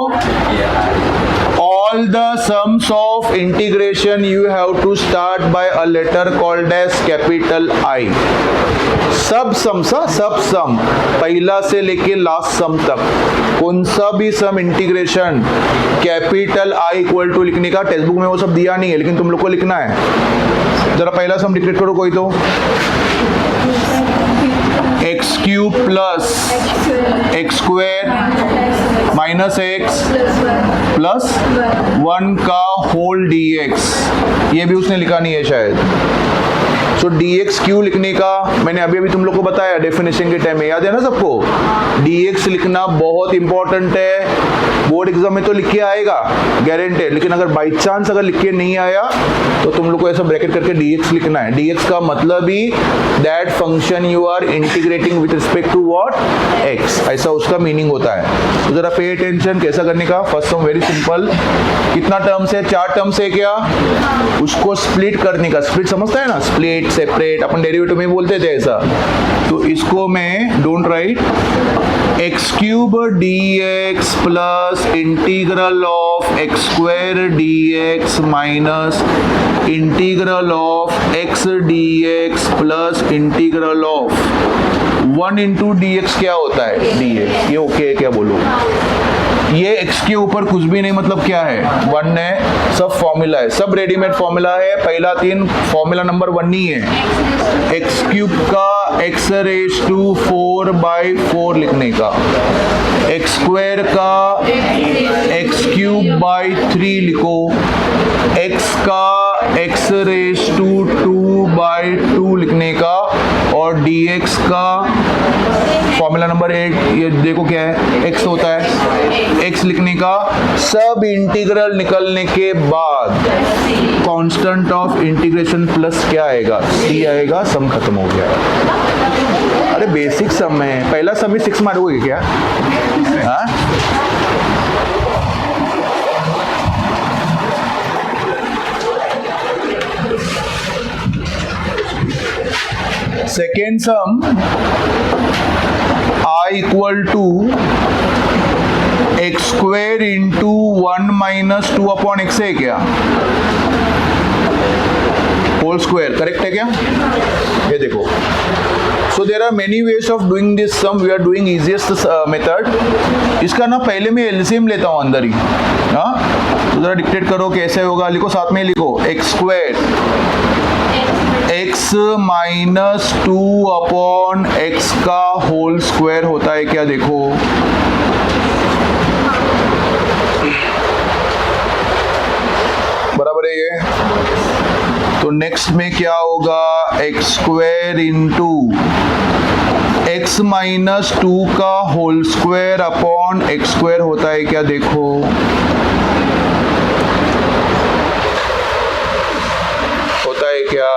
all the sums of integration you have to start by a letter called as capital I। सब सम पहला से लेके लास्ट सम तक कौन सा भी sum integration capital I equal to लिखने का, टेक्स्ट बुक में वो सब दिया नहीं है लेकिन तुम लोग को लिखना है। जरा पहला सम डिक्लेयर करो कोई तो, x cube plus x square minus x plus 1 का होल dx, ये भी उसने लिखा नहीं है शायद। सो dx क्यू लिखने का मैंने अभी तुम लोग को बताया डेफिनेशन के टाइम में, याद है ना सबको। dx लिखना बहुत इंपॉर्टेंट है, बोर्ड एग्जाम में तो लिख के आएगा गारंटेड, लेकिन अगर बाई चांस अगर लिख के नहीं आया तो तुम लोग को ऐसा ब्रैकेट करके dx लिखना है। dx का मतलब ही that function you are integrating with respect to what, x, ऐसा उसका मीनिंग होता है। तो जरा पे अटेंशन कैसा करने का। फर्स्ट सम वेरी सिंपल, कितना टर्म्स है, 4 टर्म्स है क्या, उसको स्प्लिट करने का। स्प्लिट समझता है ना, स्प्लिट सेपरेट, अपन डेरिवेटिव में बोलते थे ऐसा। तो इसको मैं don't write, x cube dx plus integral of x square dx minus integral of x dx plus integral of 1 into dx क्या होता है dx, ये ओके है क्या बोलो। ये x के ऊपर कुछ भी नहीं, मतलब क्या है 1 है, सब फॉर्मूला है, सब रेडीमेड फॉर्मूला है। पहला 3 फॉर्मूला नंबर 1 ही है, एक्स क्यूब का x रेज टू 4/4 लिखने का, एक्स स्क्वायर का x क्यूब बाई 3 लिखो, x का x रेज टू 2/2 लिखने का, और dx का फॉर्मूला नंबर 8 ये देखो क्या है, x होता है, x लिखने का। सब इंटीग्रल निकलने के बाद कांस्टेंट ऑफ इंटीग्रेशन प्लस क्या आएगा, c आएगा, सम खत्म हो गया। अरे बेसिक सम है, पहला सम में 6 मारोगे क्या, हाँ? Second sum equal to x square into 1 minus 2 upon x है क्या? होल स्क्वायर करेक्ट है क्या? ये देखो. So there are many ways of doing this sum. We are doing easiest method. इसका ना पहले मैं LCM लेता हूँ अंदर ही. हाँ, तो जरा डिक्टेट करो कैसे होगा. लिखो, साथ में लिखो. X square x minus 2 upon x का होल स्क्वायर होता है क्या? देखो, बराबर है ये. तो नेक्स्ट में क्या होगा? X square into x minus 2 का whole square upon x square होता है क्या? देखो, होता है क्या?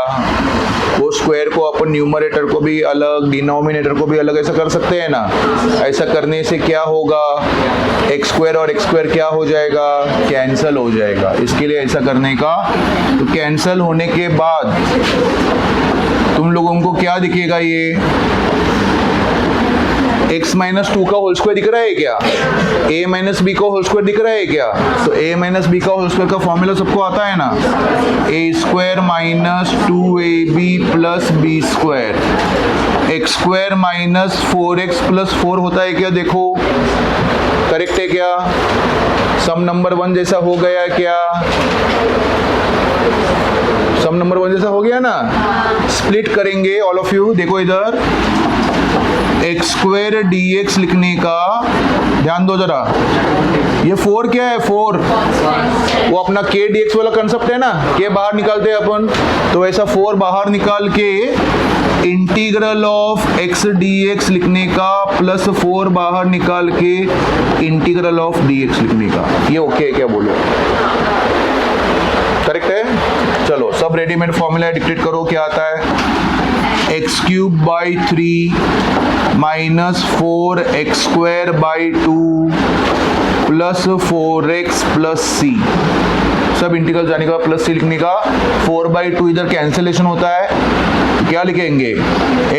वो स्क्वायर को अपन न्यूमरेटर को भी अलग, डिनोमिनेटर को भी अलग ऐसा कर सकते हैं ना. ऐसा करने से क्या होगा? एक्स स्क्वायर और एक्स स्क्वायर क्या हो जाएगा? कैंसल हो जाएगा. इसके लिए ऐसा करने का. तो कैंसल होने के बाद तुम लोगों को क्या दिखेगा? ये x माइनस 2 का होल स्क्वायर दिख रहा है क्या? a माइनस बी का होल स्क्वायर दिख रहा है क्या? तो a माइनस बी का होल स्क्वायर का फॉर्मूला सबको आता है ना. a square minus 2ab plus b square. X square minus 4x plus 4 होता है क्या? देखो, करेक्ट है क्या? सम नंबर 1 जैसा हो गया क्या? सम नंबर 1 जैसा हो गया ना. स्प्लिट करेंगे ऑल ऑफ यू. देखो इधर, एक्स स्क्वायर डी एक्स लिखने का ध्यान दो जरा. ये 4 क्या है? 4 वो अपना के डी एक्स वाला कंसेप्ट है ना. के बाहर निकालते हैं अपन, तो ऐसा 4 बाहर निकाल के integral of x d x लिखने का प्लस 4 बाहर निकाल के इंटीग्रल ऑफ डी एक्स लिखने का. ये ओके है क्या? बोलो, करेक्ट है? चलो, सब रेडीमेड फॉर्मूला डिक्टेट करो. क्या आता है? X cube by 3 minus 4 x square by 2 plus 4x plus c. सब इंटीग्रल जाने का प्लस सी लिखने का. 4/2 इधर कैंसिलेशन होता है, तो क्या लिखेंगे?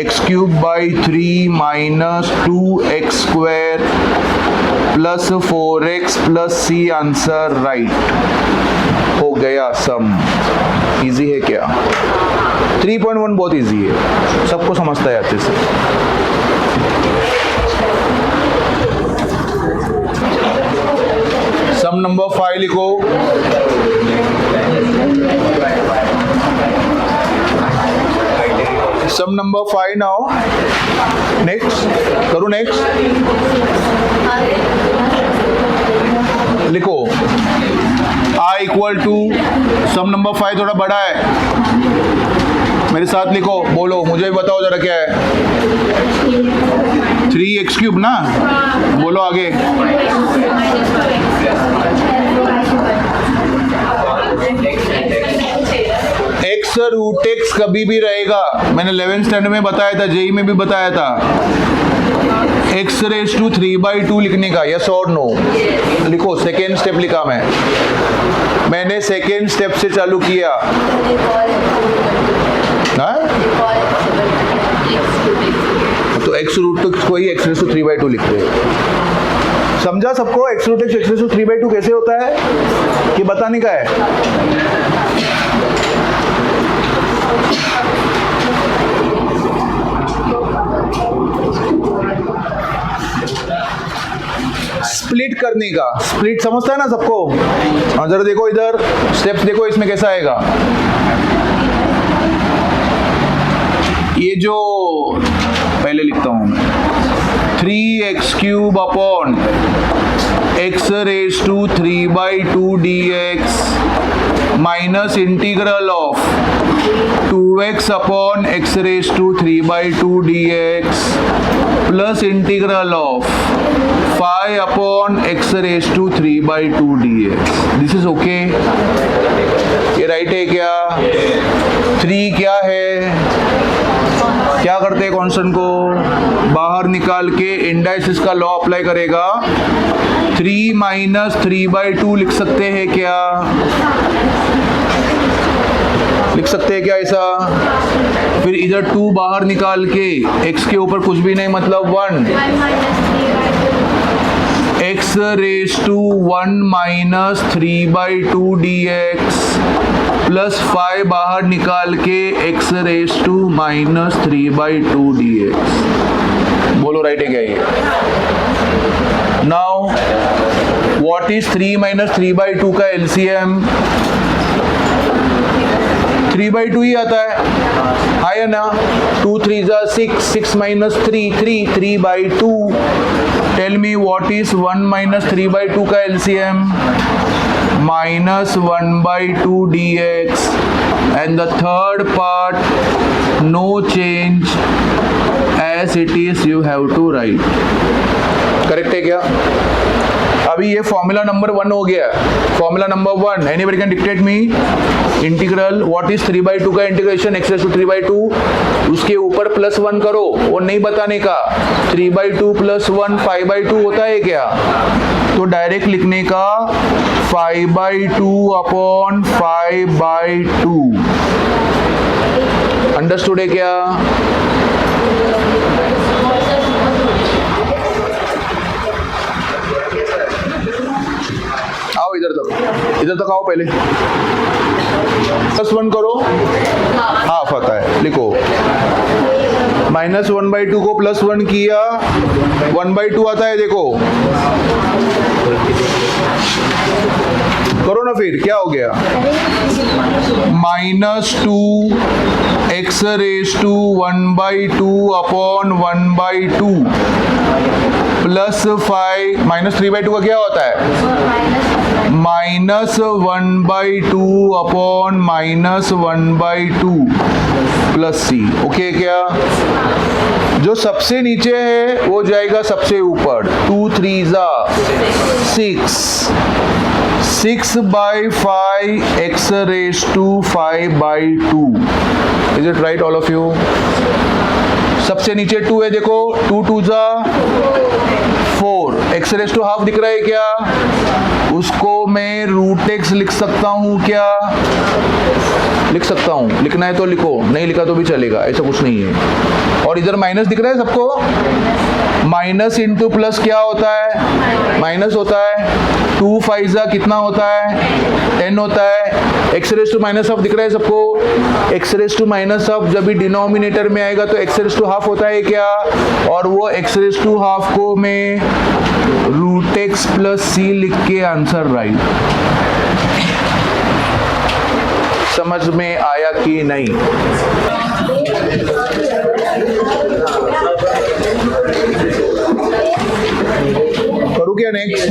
X cube by 3 minus 2x square plus 4x plus c. Answer right हो गया. सम इजी है क्या? 3.1 बहुत इजी है, सबको समझता है अच्छे से. सम नंबर 5 लिखो. Sum number 5 now. नेक्स्ट करो. नेक्स्ट लिखो. i equal to sum number 5 थोड़ा बड़ा है. मेरे साथ लिखो, बोलो, मुझे भी बताओ जरा क्या है. 3x क्यूब ना. बोलो आगे. x रूट x कभी भी रहेगा. मैंने 11th स्टैंडर्ड में बताया था, जेई में भी बताया था. x रेज टू 3/2 लिखने का. यस और नो? लिखो. सेकेंड स्टेप लिखा मैंने सेकेंड स्टेप से चालू किया. तो x रूट को ही x रेज टू 3/2 लिखते हैं. समझा सबको? x root x raise to 3/2 कैसे होता है, कि बताने का है. स्प्लिट करने का. स्प्लिट समझता है ना सबको? और जरा देखो इधर स्टेप्स देखो, इसमें कैसा आएगा. ये जो पहले लिखता हूं मैं, 3x cube upon x raise to 3/2 dx minus integral of 2x upon x raise to 3/2 dx plus integral of 5 upon x raise to 3/2 dx. This is okay. ये राइट है क्या? 3 क्या है? क्या करते हैं? कांस्टेंट को बाहर निकाल के इंडाइसिस का लॉ अप्लाई करेगा. 3 माइनस 3/2 लिख सकते हैं क्या? लिख सकते हैं क्या ऐसा? फिर इधर 2 बाहर निकाल के x के ऊपर कुछ भी नहीं मतलब 1 x raise to 1 minus 3/2 dx plus 5 बाहर निकाल के x raise to minus 3/2 dx। बोलो राइट है क्या ये? नाउ व्हाट इज 3 माइनस 3/2 का एलसीएम? 3/2 ही आता है ना? 2 3 जा 6, 6 minus 3 3/2। Tell me what is 1 minus 3/2 का LCM? -1/2 dx and the third part no change as it is you have to write। Correct है क्या? अभी ये फॉर्मूला नंबर 1 हो गया। Formula number 1 anybody can dictate me integral what is 3/2 का integration x to 3/2 उसके ऊपर +1 करो। वो नहीं बताने का 3/2 + 1 5/2 होता है क्या? तो डायरेक्ट लिखने का 5/2 अपॉन 5/2। अंडरस्टूड है क्या? आओ इधर तक आओ पहले। +1 करो, हाफ आता है, लिखो -1/2 को +1 किया 1/2 आता है। देखो करो ना, फिर क्या हो गया? -2 x raise to 1/2 upon 1/2 plus 5 -3/2 का क्या होता है? -1/2 अपॉन -1/2 प्लस c। ओके क्या? जो सबसे नीचे है वो जाएगा सबसे ऊपर। 2 3 जा 6, 6/5 x raise to 5/2। Is it right all of you? सबसे नीचे 2 है, देखो 2 2 जा 4, x रेज टू हाफ दिख रहा है क्या? उसको मैं √x लिख सकता हूँ क्या? लिख सकता हूँ, लिखना है तो लिखो, नहीं लिखा तो भी चलेगा, ऐसा कुछ नहीं है। और इधर माइनस दिख रहा है सबको? माइनस इंटू प्लस क्या होता है? माइनस होता है। 2 5 जा कितना होता है? 10 होता है। X raise to minus half दिख रहा है सबको? X raise to minus half जब भी डिनोमिनेटर में आएगा तो एक्स रेज टू हाफ होता है क्या? और वो एक्स रेज टू हाफ को मैं √x + c लिख के आंसर राइट। समझ में आया कि नहीं? करूँ क्या नेक्स्ट?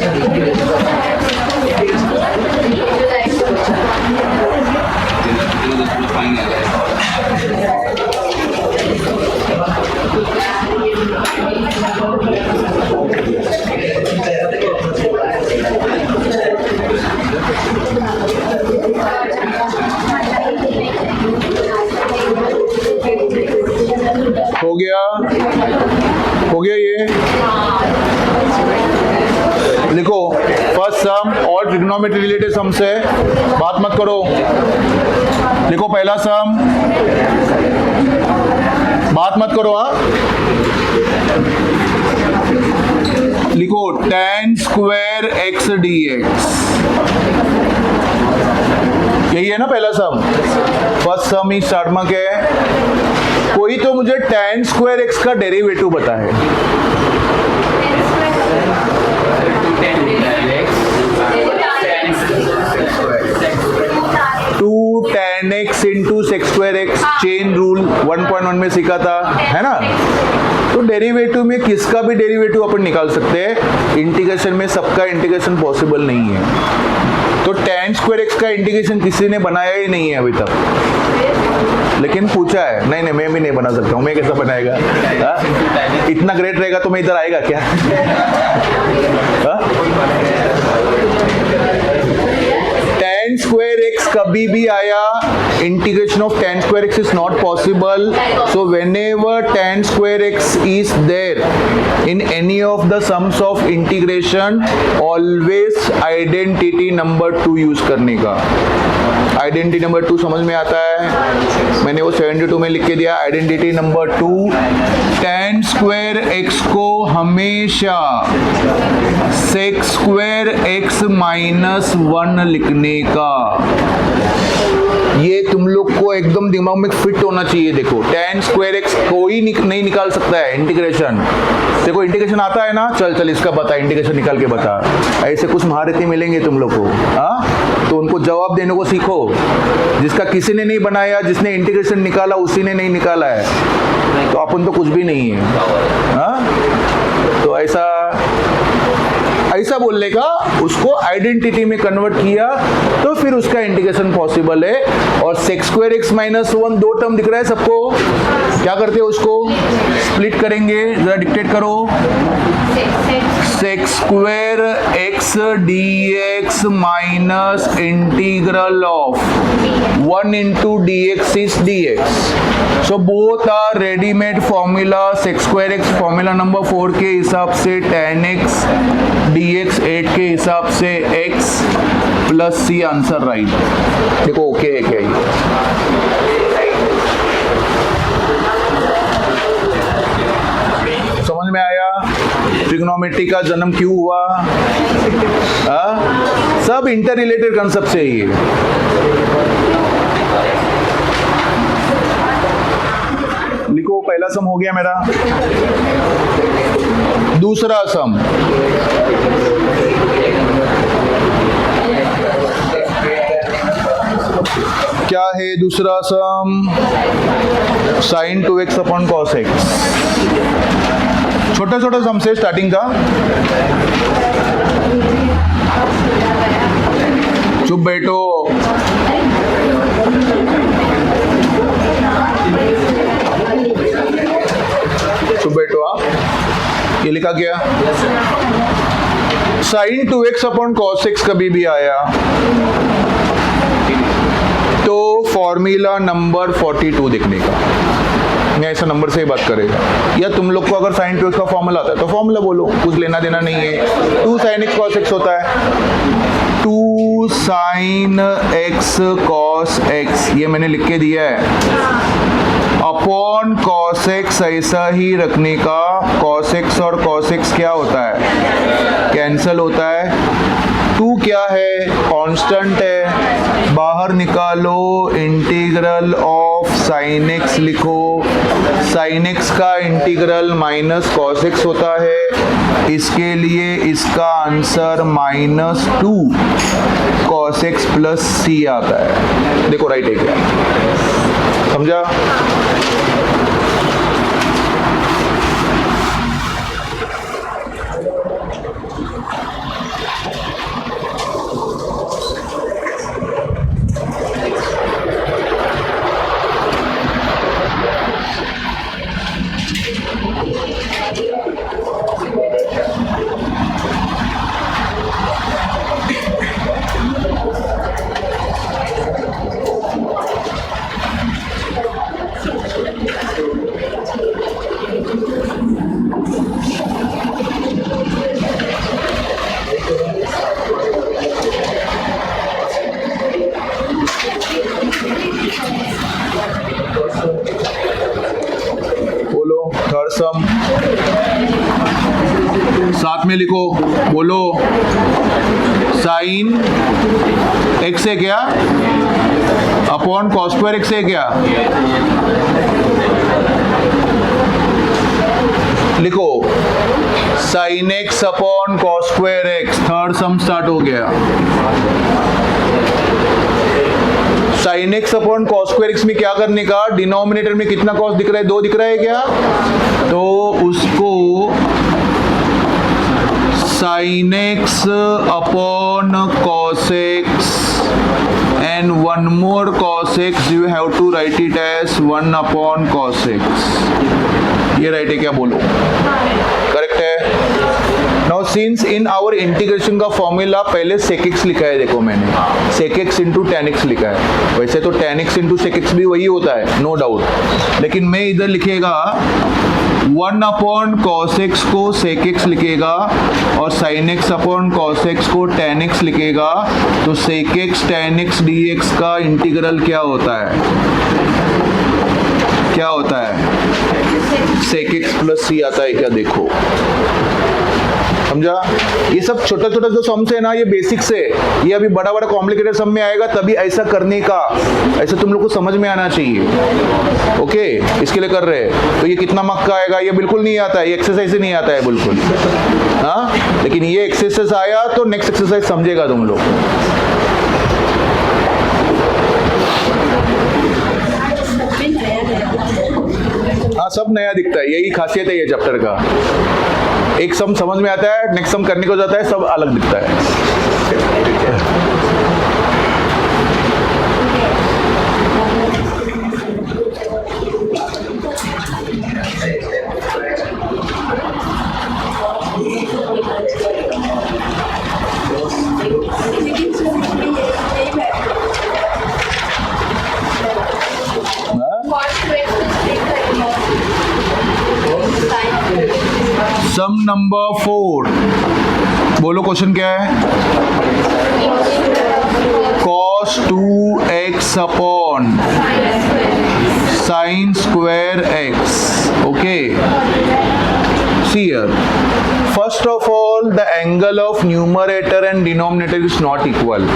हो गया ये? लिखो फर्स्ट सम और ट्रिग्नोमेट्री रिलेटेड सम से बात मत करो। लिखो पहला सम, बात मत करो। हाँ लिखो tan स्क्वायर x dx। यही है ना पहला सम? फर्स्ट सम ही स्टार्ट में क्या है? कोई तो मुझे tan स्क्वायर x का डेरिवेटिव बता है। 2 tan x into sex square x chain rule 1.1 में सीखा था, है ना? तो डेरिवेटिव में किसका भी डेरिवेटिव अपन निकाल सकते हैं। इंटीग्रेशन में सबका इंटीग्रेशन पॉसिबल नहीं है। तो tan स्क्वायर x का इंटीग्रेशन किसी ने बनाया ही नहीं है अभी तक, लेकिन पूछा है। नहीं मैं भी नहीं बना सकता हूँ। मैं कैसा बनाएगा? इतना ग्रेट रहेगा तो मैं इधर आएगा क्या? tan tan square x कभी भी आया, integration of tan square x is not possible. So whenever tan square x is there in any of the sums of integration, always identity number 2 use करने का. आइडेंटिटी नंबर 2 समझ में आता है, मैंने वो 72 में लिख के दिया. Identity number 2, tan square x को हमेशा sec स्क्वायर x माइनस 1 लिखने का. ये तुम लोग को एकदम दिमाग में फिट होना चाहिए. देखो tan स्क्वायर x कोई नहीं निकाल सकता है इंटीग्रेशन. देखो इंटीग्रेशन आता है ना, चल इसका बता, इंटीग्रेशन निकाल के बता. ऐसे कुछ महारथी मिलेंगे तुम लोग को, हाँ, तो उनको जवाब देने को सीखो. जिसका किसी ने नहीं बनाया, जिसने इंटीग्रेशन निकाला उसी ने नहीं निकाला है, तो अपन तो कुछ भी नहीं है, हाँ. तो ऐसा बोलने का, उसको आइडेंटिटी में कन्वर्ट किया तो फिर उसका इंटीग्रेशन पॉसिबल है. और sec स्क्वायर x माइनस 1 दो टर्म दिख रहा है सबको, क्या करते हो उसको स्प्लिट करेंगे, जरा डिक्टेट करो. sec square x dx minus integral of 1 into dx is dx. So both are ready-made formula. sec square x formula number 4 के हिसाब से tan x dx 8 के हिसाब से x plus c answer right. देखो ओके है क्या ये? समझ में आया ट्रिग्नोमेट्री का जन्म क्यों हुआ? सब इंटर रिलेटेड कंसेप्ट से ही है. लिखो पहला सम हो गया मेरा. दूसरा सम, क्या है दूसरा सम? sin 2x upon cos x. छोटा छोटा सम से स्टार्टिंग का. चुप बैठो. चुप बैठो आप. ये लिखा क्या? sin 2x upon cos x कभी भी आया तो फॉर्मूला नंबर 42 देखने का. मैं ऐसा नंबर से ही बात करेगा, या तुम लोग को अगर sin 2x का फॉर्मूला आता है तो फॉर्मूला बोलो, कुछ लेना देना नहीं है. 2 sin x cos x होता है. 2 sin x cos x ये मैंने लिख के दिया है. अपॉन cos x ऐसा ही रखने का. cos x और cos x क्या होता है? कैंसल होता है. 2 क्या है? कांस्टेंट है. बाहर निकालो, इंटीग्रल ऑफ sin x लिखो. sin x का इंटीग्रल माइनस cos x होता है. इसके लिए इसका answer -2 cos x plus c आता है. देखो राइट है क्या? समझा? सम साथ में लिखो, बोलो. साइन x है क्या? अपॉन cos स्क्वायर x है क्या? लिखो sine x upon cos square x. Third sum start हो गया. Sine x upon cos square x में क्या करने का? डिनोमिनेटर में कितना cos दिख रहा है? 2 दिख रहा है क्या? तो उसको sine x upon cos x and one more cos x, you have to write it as 1 upon cos x. ये राइट है क्या? बोलो. करेक्ट है. Now since in our integration का फॉर्मूला पहले sec x लिखा है, देखो मैंने sec x into tan x लिखा है, वैसे तो tan x into sec x भी वही होता है, नो डाउट, लेकिन मैं इधर लिखेगा 1 अपॉन cos x को sec x लिखेगा और sin x upon cos x को tan x लिखेगा, तो sec x tan x dx का इंटीग्रल क्या होता है, क्या होता है, sec x प्लस c आता है क्या, देखो समझा। ये सब छोटा छोटा जो सम्स है ना, ये बेसिक्स है, ये अभी बड़ा बड़ा कॉम्प्लिकेटेड सम में आएगा, तभी ऐसा करने का, ऐसा तुम लोग को समझ में आना चाहिए। ओके, इसके लिए कर रहे हैं। तो ये कितना मार्क का आएगा, ये बिल्कुल नहीं आता है, ये एक्सरसाइज ही नहीं आता है बिल्कुल, हाँ, लेकिन ये एक्सरसाइज आया तो नेक्स्ट एक्सरसाइज समझेगा तुम लोग। हाँ, सब नया दिखता है, यही खासियत है ये चैप्टर का, एक सम समझ में आता है, नेक्स्ट सम करने को जाता है, सब अलग दिखता है। सम नंबर 4, बोलो क्वेश्चन क्या है, cos 2x upon sin square x, okay, see here, first of all the angle of numerator and denominator is not equal,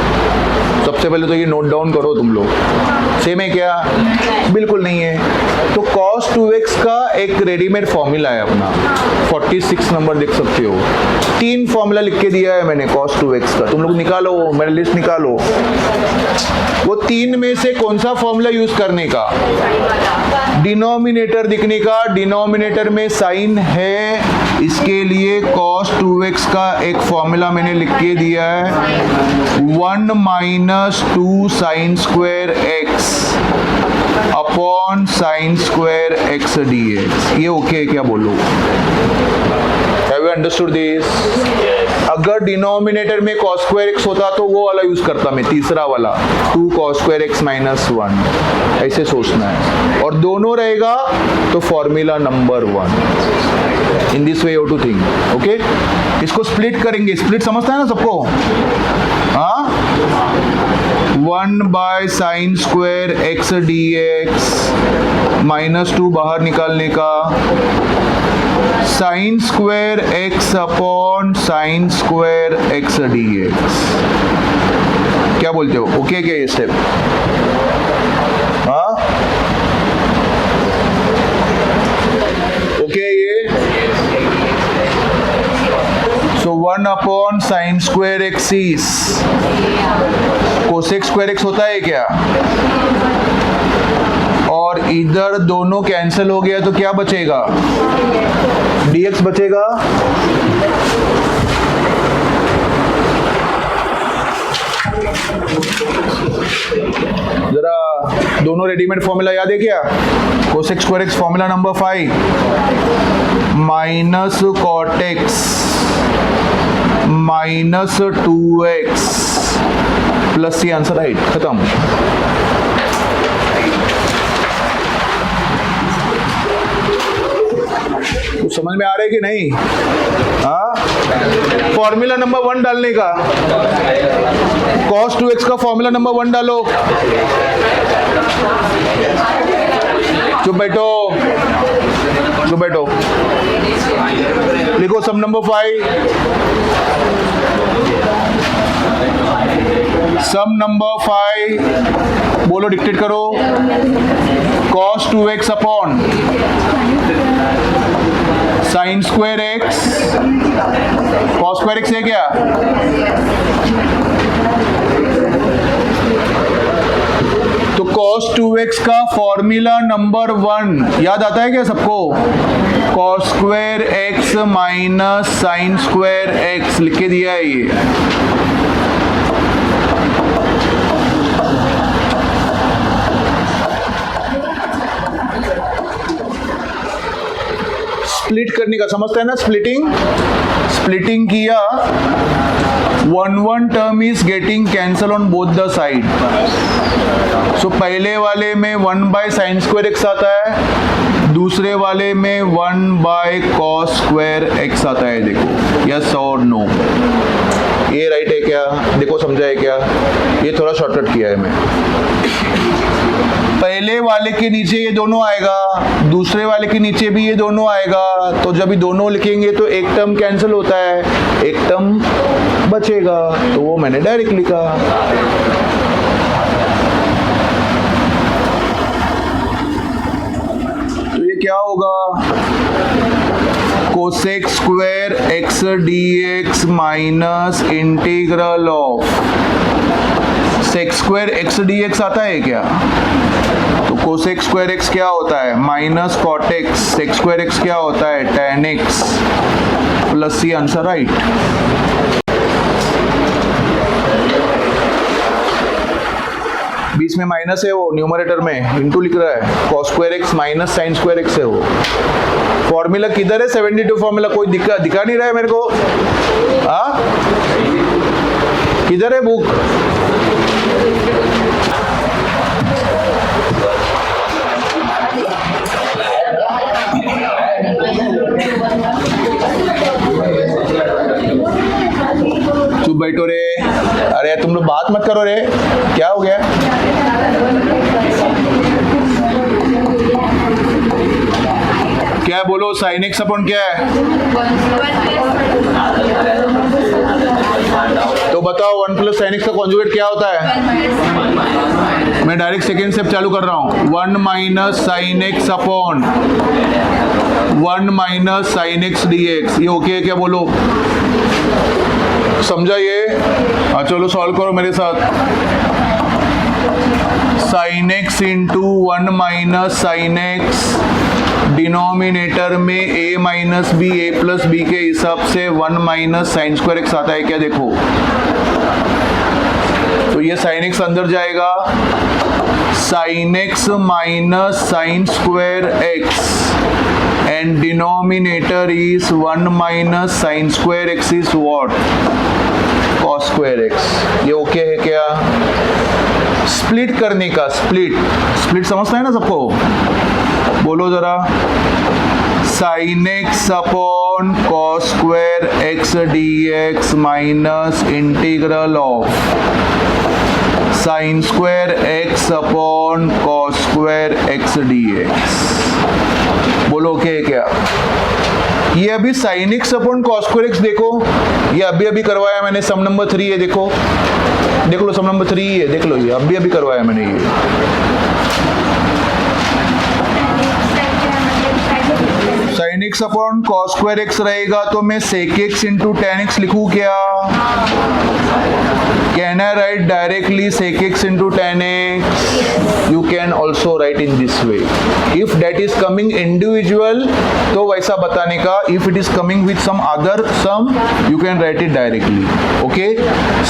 सबसे पहले तो ये नोट डाउन करो तुम लोग, सेम है क्या, बिल्कुल नहीं है, तो cos 2x का एक रेडीमेड फॉर्मूला है अपना, 46 नंबर देख सकते हो, 3 फॉर्मूला लिख के दिया है मैंने cos 2x का, तुम लोग निकालो, मेरे लिस्ट निकालो, वो 3 में से कौन सा फॉर्मूला यूज करने का, डिनोमिनेटर दिखने का, डिनोमिनेटर में साइन है, इसके लिए cos 2x का एक फॉर्मूला मैंने लिख के दिया है, 1 minus 2 sign square x upon sine square x dx, ये ओके है क्या, बोलो, हैव यू अंडरस्टूड दिस? अगर डिनोमिनेटर में cos स्क्वायर x होता तो वो वाला यूज करता मैं, तीसरा वाला 2 cos स्क्वायर x माइनस 1, ऐसे सोचना है, और दोनों रहेगा तो formula number 1, in this way you to think, okay. इसको स्प्लिट करेंगे, स्प्लिट समझता है ना सबको, हाँ, 1 by sine square x dx minus 2 बाहर निकालने का, sine square x upon sine square x dx, क्या बोलते हो, ओके क्या ये स्टेप, हाँ, ओके ये, सो 1 upon sine square x is cosec square x होता है क्या, और इधर दोनों कैंसिल हो गया तो क्या बचेगा, dx बचेगा, जरा दोनों रेडीमेड फॉर्मूला याद है क्या, cosec square x formula number 5 minus cot x minus 2x plus c, answer right, खत्म। कुछ समझ में आ रहा है कि नहीं, हाँ, फॉर्मूला नंबर 1 डालने का, cos 2x का फॉर्मूला नंबर 1 डालो, चुप बैठो, चुप बैठो, लिखो सम नंबर 5, सम नंबर 5, बोलो, डिक्टेट करो, cos 2x upon sine square x, cos square x है क्या, तो cos 2x का फॉर्मूला नंबर 1 याद आता है क्या सबको, cos square x minus sign square x लिख के दिया है ये, स्प्लिट करने का, समझता है ना, स्प्लिटिंग किया, one term is getting cancel on both the side. So पहले वाले में 1/sin² आता है, दूसरे वाले में 1/cos² आता है। देखो यस और नो, ये राइट है क्या? देखो समझा है क्या? ये थोड़ा शॉर्टकट किया है मैं। पहले वाले के नीचे ये दोनों आएगा, दूसरे वाले के नीचे भी ये दोनों आएगा, तो जब ये दोनों लिखेंगे तो एक टर्म कैंसिल होता है, एक टर्म बचेगा, तो वो मैंने डायरेक्ट लिखा। तो ये क्या होगा? cosec² x dx minus integral of sec² x dx आता है क्या? तो cosec² x क्या होता है? Minus cot x, sec² x क्या होता है? tan x, plus c answer right. बीच में माइनस है, वो न्यूमरेटर में इनटू लिख रहा है, cos² x minus sin² x है वो। फॉर्मूला किधर है? 72 फॉर्मूला कोई दिखा नहीं रहा है मेरे को। किधर है बुक? चुप बैठो रे, अरे तुम लोग बात मत करो रे, क्या हो गया? क्या बोलो? sin x अपॉन क्या है? तो बताओ 1 + sin x का कॉन्जुगेट क्या होता है? मैं डायरेक्ट सेकेंड स्टेप चालू कर रहा हूँ। 1 - sin x upon 1 - sin x dx, ये ओके है क्या? बोलो समझा ये? चलो सॉल्व करो मेरे साथ। sin x into 1 - sin x, denominator में a minus b, a plus b के हिसाब से 1 - sin² x आता है क्या? देखो तो ये sin x अंदर जाएगा, sin x minus sin² x and denominator is 1 - sin² x is what? cos² x। ये ओके है क्या? स्प्लिट करने का, स्प्लिट समझता है ना सबको? बोलो जरा। sin x upon cos² x dx minus integral of sin² x upon cos² x dx। बोलो ओके है क्या? ये अभी sin x upon cos² x देखो, ये अभी करवाया मैंने, सम नंबर 3 है, देखो देख लो, सम नंबर 3 है, देख लो, ये अभी करवाया मैंने ये। sin x upon cos² x रहेगा तो मैं sec x into tan x लिखूं क्या? Can I write directly sec x into tan x? You can also write in this way. If that is coming individual, तो वैसा बताने का. If it is coming with some other sum, you can write it directly. Okay?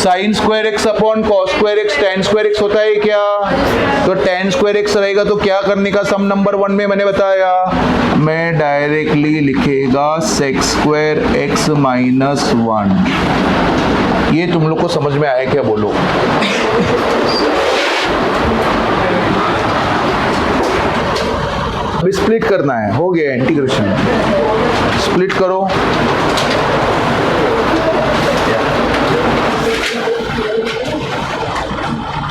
Sin square x upon cos square x tan square x होता है क्या? तो tan square x रहेगा तो क्या करने का? सम नंबर 1 में मैंने बताया, मैं डायरेक्टली लिखेगा sec square x minus 1. ये तुम लोग को समझ में आया क्या? बोलो. अभी स्प्लिट करना है, हो गया इंटीग्रेशन. स्प्लिट करो.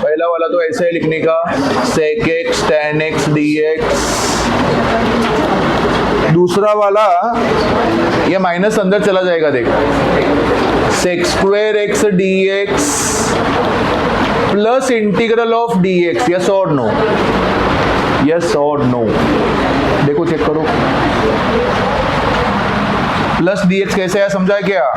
पहला वाला तो ऐसे ही लिखने का, sec x tan x dx. दूसरा वाला ये माइनस अंदर चला जाएगा, देखो, sec square x dx plus integral of dx. Yes और नो? यस और नो? देखो चेक करो. प्लस dx कैसे है समझा क्या?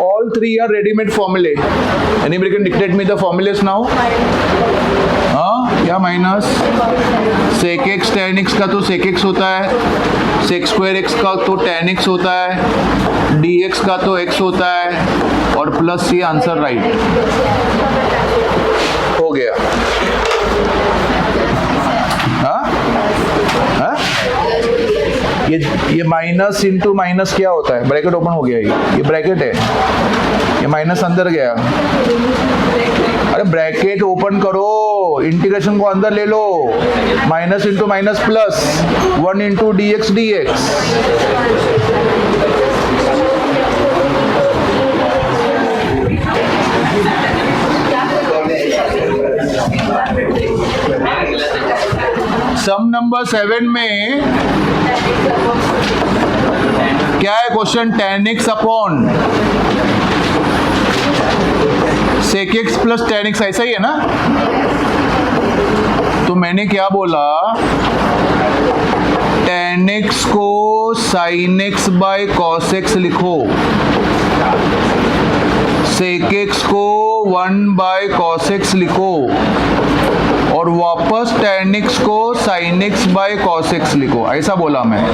All three are ready-made formulae. Anybody can dictate me the formulas now? या minus sec x tan x का तो sec x होता है, sec square x का तो tan x होता है, dx का तो x होता है, और प्लस ये आंसर राइट. गया। हाँ हाँ, ये माइनस इंटू माइनस क्या होता है? ब्रैकेट ओपन हो गया, ये ब्रैकेट है, ये माइनस अंदर गया। अरे ब्रैकेट ओपन करो, इंटीग्रेशन को अंदर ले लो। Minus into minus plus, 1 into d x d x. Sum number 7 में क्या है question? tan x upon sec x plus tan x, ऐसा ही है ना? तो मैंने क्या बोला, tan x को sin x by cos x लिखो, sec x को 1 बाय cos x लिखो, और वापस tan x को sin x by cos x लिखो। ऐसा बोला मैं,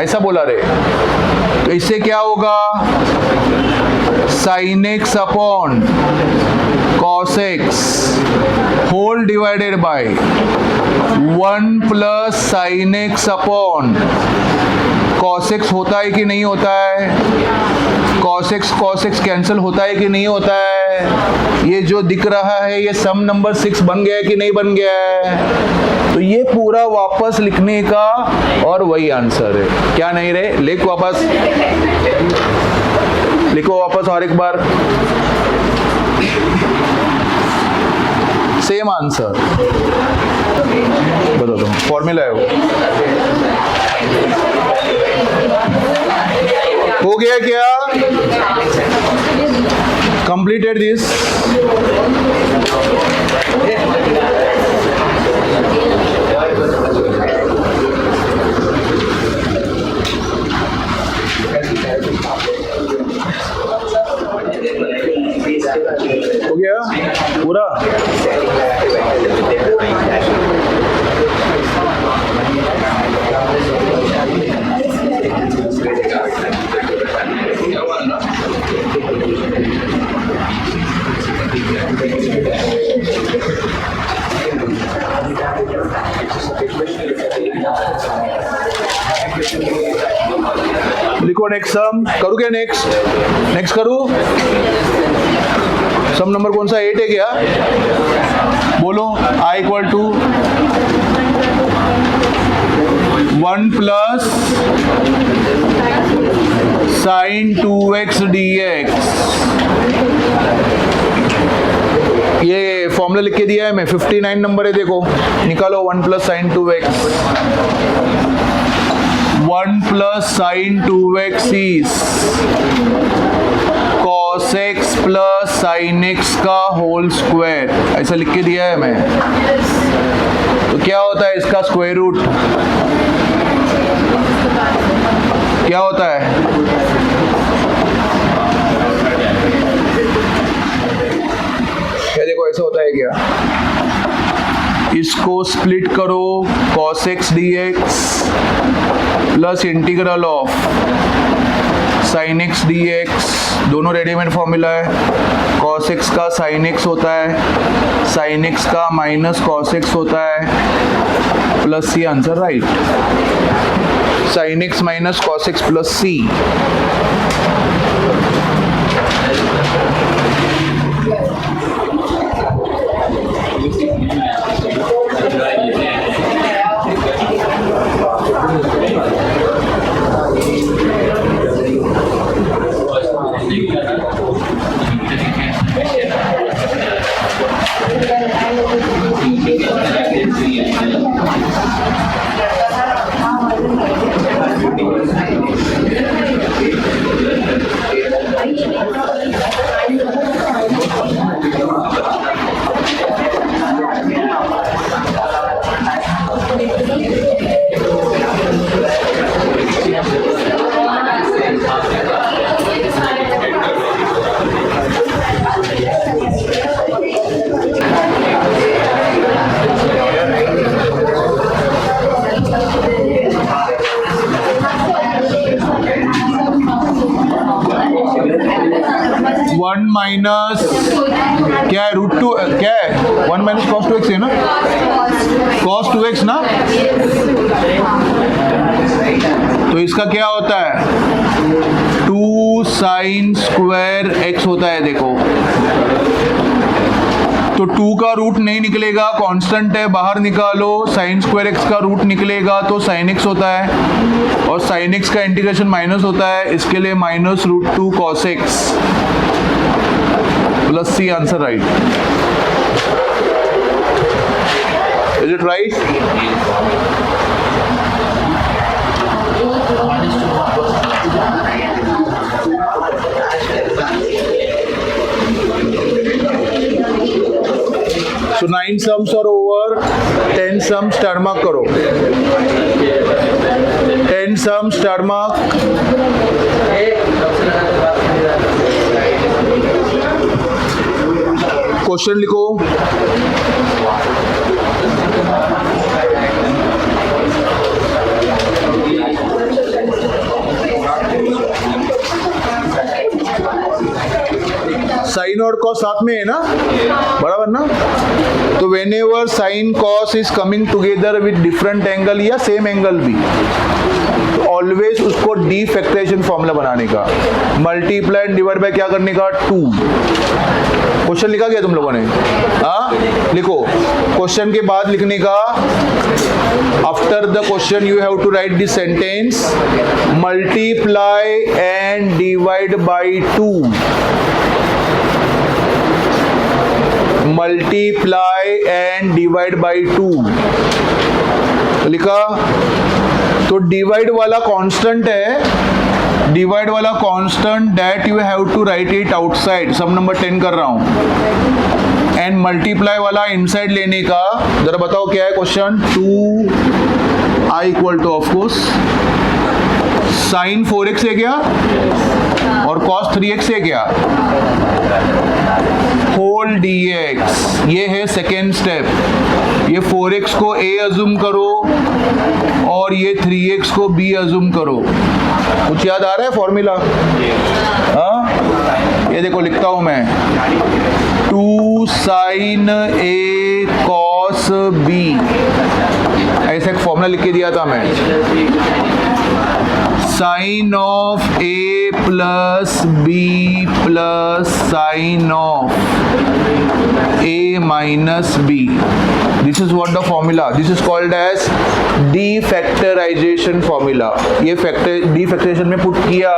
ऐसा बोला रे। तो इससे क्या होगा? sin x upon cos x whole divided by 1 plus sin x upon cos x होता है कि नहीं होता है? cos x कैंसिल होता है कि नहीं होता है? ये जो दिख रहा है ये सम नंबर 6 बन गया है कि नहीं बन गया है? तो ये पूरा वापस लिखने का और वही आंसर है। क्या नहीं रे? लिख वापस, लिखो वापस और एक बार, सेम आंसर। बता दो, फॉर्मूला है वो। हो गया क्या? Completed this. हो गया पूरा? लिखो नेक्स्ट सम। करूँ क्या नेक्स्ट करूँ? सम नंबर कौन सा? 8 है क्या? बोलो। i equal to 1 plus sin 2x dx। ये फॉर्मूला लिख के दिया है मैं, 59 नंबर है, देखो निकालो। 1 plus sin 2x, 1 plus sin 2x is cos x plus sin x का होल स्क्वायर, ऐसा लिख के दिया है मैं। तो क्या होता है इसका स्क्वायर रूट? क्या होता है? क्या देखो ऐसा होता है क्या? इसको स्प्लिट करो, cos x dx plus integral of sin x dx, दोनों रेडीमेड फॉर्मूला है। cos x का sin x होता है, sin x का माइनस cos x होता है, plus c. Answer right. sin x minus cos x plus c. Minus क्या है? ना, cos 2x ना, तो इसका क्या होता है 2 sin स्क्वायर x होता है। देखो तो 2 का रूट नहीं निकलेगा, कांस्टेंट है, बाहर निकालो, sin स्क्वायर x का रूट निकलेगा तो sin x होता है, और sin x का इंटीग्रेशन माइनस होता है, इसके लिए -√2 cos x plus C answer right. Is it right? So 9 sums are over, 10 sums star mark करो, 10 sums star mark, क्वेश्चन लिखो। साइन और कॉस साथ में है ना, बराबर ना, तो when ever sine cos is coming together with different angle या सेम एंगल भी, तो ऑलवेज उसको डी फैक्टराइजेशन फॉर्मूला बनाने का, मल्टीप्लाई एंड डिवाइड बाय क्या करने का 2। क्वेश्चन लिखा गया तुम लोगों ने? हाँ लिखो, क्वेश्चन के बाद लिखने का, after the question you have to write this sentence, multiply and divide by 2, multiply and divide by 2 लिखा। तो डिवाइड वाला कांस्टेंट है, डिवाइड वाला constant that you have to write it outside, sum number 10 कर रहा हूं, एंड मल्टीप्लाई वाला inside लेने का। जरा बताओ क्या है question, 2i equal to of course sine 4x है क्या, और cos 3x है क्या, होल dx, ये है सेकेंड स्टेप। ये 4x को a अज्यूम करो और ये 3x को b अज्यूम करो। कुछ याद आ रहा है फॉर्मूला? हाँ, ये देखो लिखता हूं मैं, 2 sin a cos b, ऐसा एक फॉर्मूला लिख के दिया था मैं, sine of a plus b plus sine of a minus b, this is what the formula, this is called as defactorization formula. ये डीफैक्टराइजेशन में पुट किया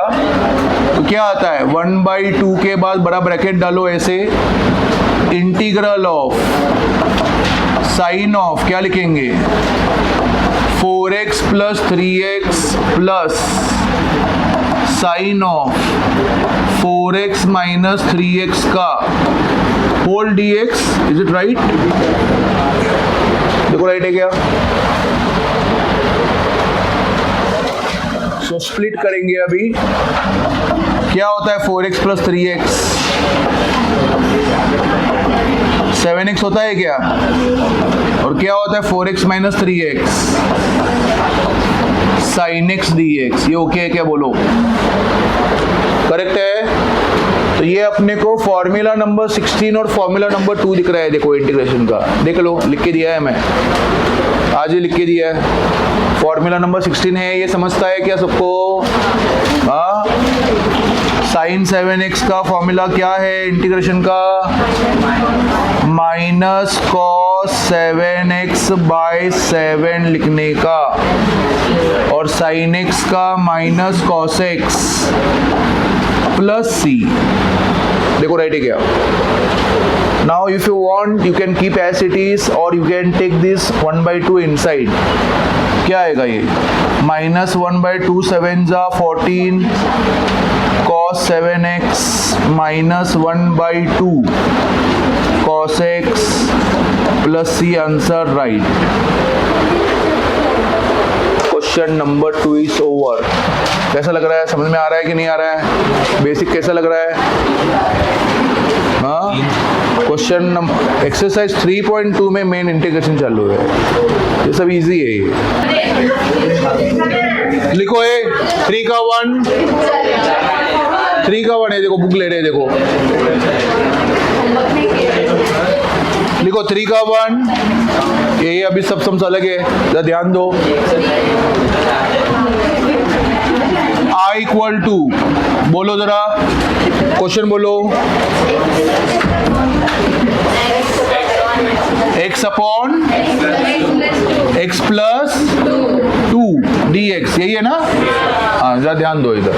तो क्या आता है, 1/2 के बाद बड़ा ब्रैकेट डालो ऐसे, इंटीग्रल ऑफ साइन ऑफ क्या लिखेंगे, 4x plus 3x plus sine of 4x minus 3x का whole dx। Is it right? देखो राइट है क्या? सो स्प्लिट करेंगे अभी, क्या होता है 4x प्लस 3x, 7x होता है क्या, और क्या होता है 4x minus 3x, sin x dx। ये ओके है क्या, बोलो करेक्ट है? तो ये अपने को फॉर्मूला नंबर 16 और फॉर्मूला नंबर 2 दिख रहा है, देखो इंटीग्रेशन का, देख लो, लिख के दिया है मैं, आज ही लिख के दिया है। फॉर्मूला नंबर 16 है, ये समझता है क्या सबको? हाँ, साइन 7x का फॉर्मूला क्या है इंटीग्रेशन का, माइनस cos 7x बाय 7 लिखने का, और sin x का minus cos x plus c। देखो राइट है क्या? Now if you want you can keep as it is or you can take this 1/2 inside। क्या आएगा ये, माइनस 1/2 7 जा 14 cos 7x minus 1/2 cos x plus c, answer right. Question number 2 is over. कैसा लग रहा है, समझ में आ रहा है कि नहीं आ रहा है? बेसिक कैसा लग रहा है? हाँ, क्वेश्चन नंबर एक्सरसाइज 3.2 में मेन इंटीग्रेशन चालू है, ये सब इजी है। ये लिखो है 3 का 1, 3 का 1 है, देखो बुक ले रहे, देखो लिखो 3 का 1, ये अभी सब सम्स अलग है, जरा ध्यान दो। I इक्वल टू, बोलो जरा क्वेश्चन बोलो। x upon x plus 2 dx, यही है ना? हाँ, जरा ध्यान दो इधर।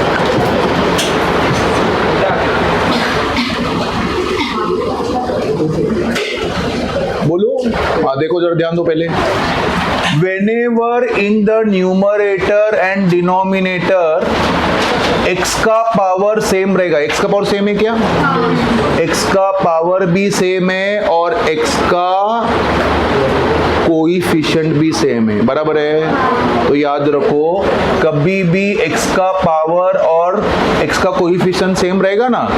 बोलो, हाँ देखो जरा ध्यान दो पहले। Whenever in the numerator and denominator x का पावर सेम रहेगा। x का पावर सेम है क्या? x का पावर भी सेम है और x का कोएफिशिएंट भी सेम है, बराबर है? तो याद रखो, कभी भी x का पावर और x का कोएफिशिएंट सेम रहेगा ना,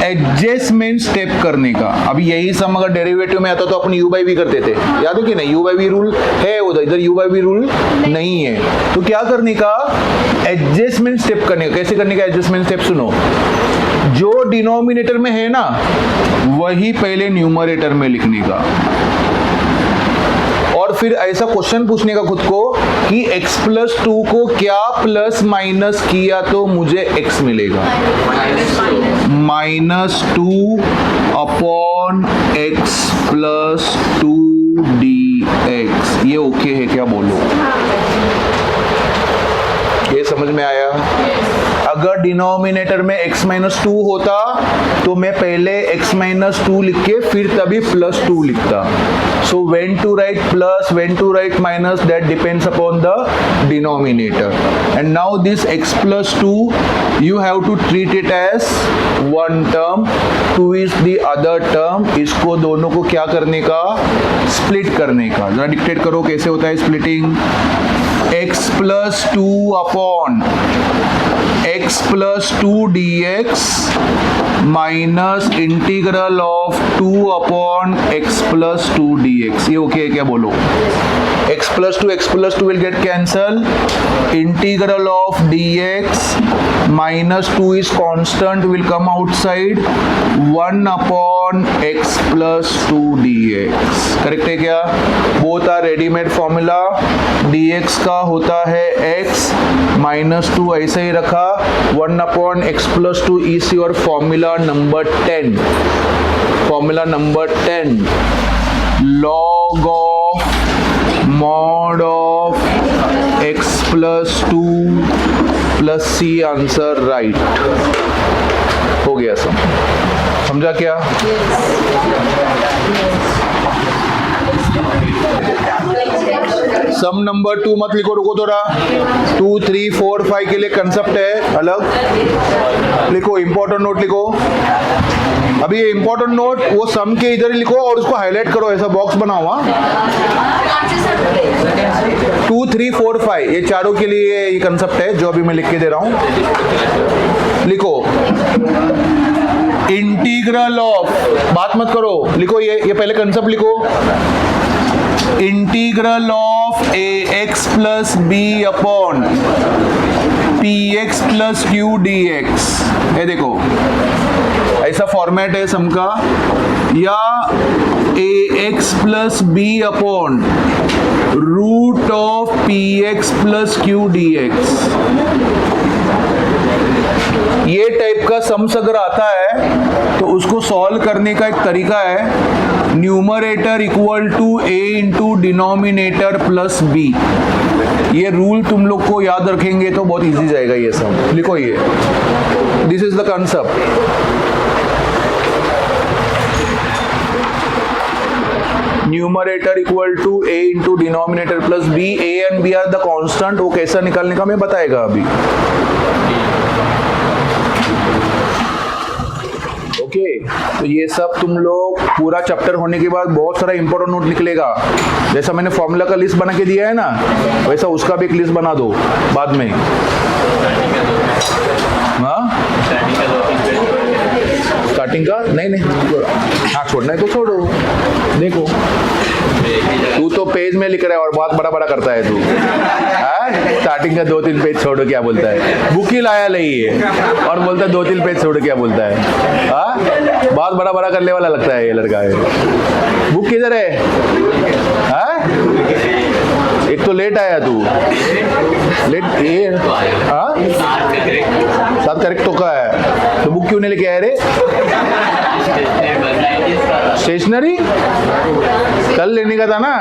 एडजस्टमेंट स्टेप करने का। अभी यही सम अगर डेरिवेटिव में आता तो अपन u बाई v करते थे, याद है कि नहीं? u बाई v रूल है उधर, इधर u बाई v रूल नहीं है। तो क्या करने का? एडजस्टमेंट स्टेप करने का। कैसे करने का एडजस्टमेंट स्टेप? सुनो, जो डिनोमिनेटर में है ना वही पहले न्यूमरेटर में लिखने का, और फिर ऐसा क्वेश्चन पूछने का खुद को कि x प्लस 2 को क्या प्लस माइनस किया तो मुझे x मिलेगा। -2 अपॉन x प्लस 2 dx, ये ओके है क्या? बोलो, ये समझ में आया? अगर डिनोमिनेटर में x माइनस 2 होता तो मैं पहले x माइनस 2 लिख के फिर तभी प्लस 2 लिखता। So when to write plus, when to write minus, that depends upon the denominator. And now this x plus 2, you have to treat it as one term, 2 is the other term. इसको दोनों को क्या करने का? Split करने का। जरा dictate करो कैसे होता है splitting. x plus 2 upon x plus 2 dx minus integral of 2 upon x plus 2 dx, ये ओके है क्या? बोलो। x plus 2 will get cancel, integral of dx minus 2 is constant, will come outside, 1 upon x plus 2 dx, correct है क्या? Both are readymade formula. dx का होता है x, minus 2 ऐसे ही रखा, 1 upon x plus 2 is your formula number 10. Formula number 10, log of mod of x plus 2 plus c, answer right. हो गया सब, समझा क्या? सम नंबर 2 मत लिखो, रुको थोड़ा। 2, 3, 4, 5 के लिए कंसेप्ट है अलग, लिखो। इंपॉर्टेंट नोट लिखो। अभी ये इंपॉर्टेंट नोट वो सम के इधर ही लिखो और उसको हाईलाइट करो, ऐसा बॉक्स बनाओ। 2, 3, 4, 5 ये चारों के लिए ये कंसेप्ट है जो अभी मैं लिख के दे रहा हूं। लिखो इंटीग्रल ऑफ, बात मत करो, लिखो ये पहले कंसेप्ट लिखो। Integral of ax plus b upon px plus q dx, ये देखो ऐसा फॉर्मेट है सम का। या ax plus b upon root of px plus q dx, ये टाइप का सम्स अगर आता है तो उसको सॉल्व करने का एक तरीका है, numerator equal to a into denominator plus b। ये रूल तुम लोग को याद रखेंगे तो बहुत इजी जाएगा ये सब। लिखो ये, this is the concept. Numerator equal to a into denominator plus b, a and b are the constant. वो कैसा निकालने का मैं बताएगा अभी। ओके, तो ये सब तुम लोग पूरा चैप्टर होने के बाद बहुत सारा इंपॉर्टेंट नोट निकलेगा। जैसा मैंने फॉर्मूला का लिस्ट बना के दिया है ना, वैसा उसका भी एक लिस्ट बना दो बाद में। हाँ, स्टार्टिंग का नहीं, हाँ छोड़ना है तो छोड़ो। देखो 2 तो तो पेज में लिख रहा है और बहुत बड़ा बड़ा करता है तू। स्टार्टिंग का 2-3 पेज छोड़ क्या बोलता है, बुक ही लाया नहीं है और बोलता है 2-3 पेज छोड़ क्या बोलता है। बहुत बड़ा बड़ा करने वाला लगता है ये लड़का है। बुक किधर है? एक तो लेट आया तू, लेट ये साथ करेक्ट तो का है, तो बुक क्यों नहीं लेके आया रे? स्टेशनरी कल लेने का था ना।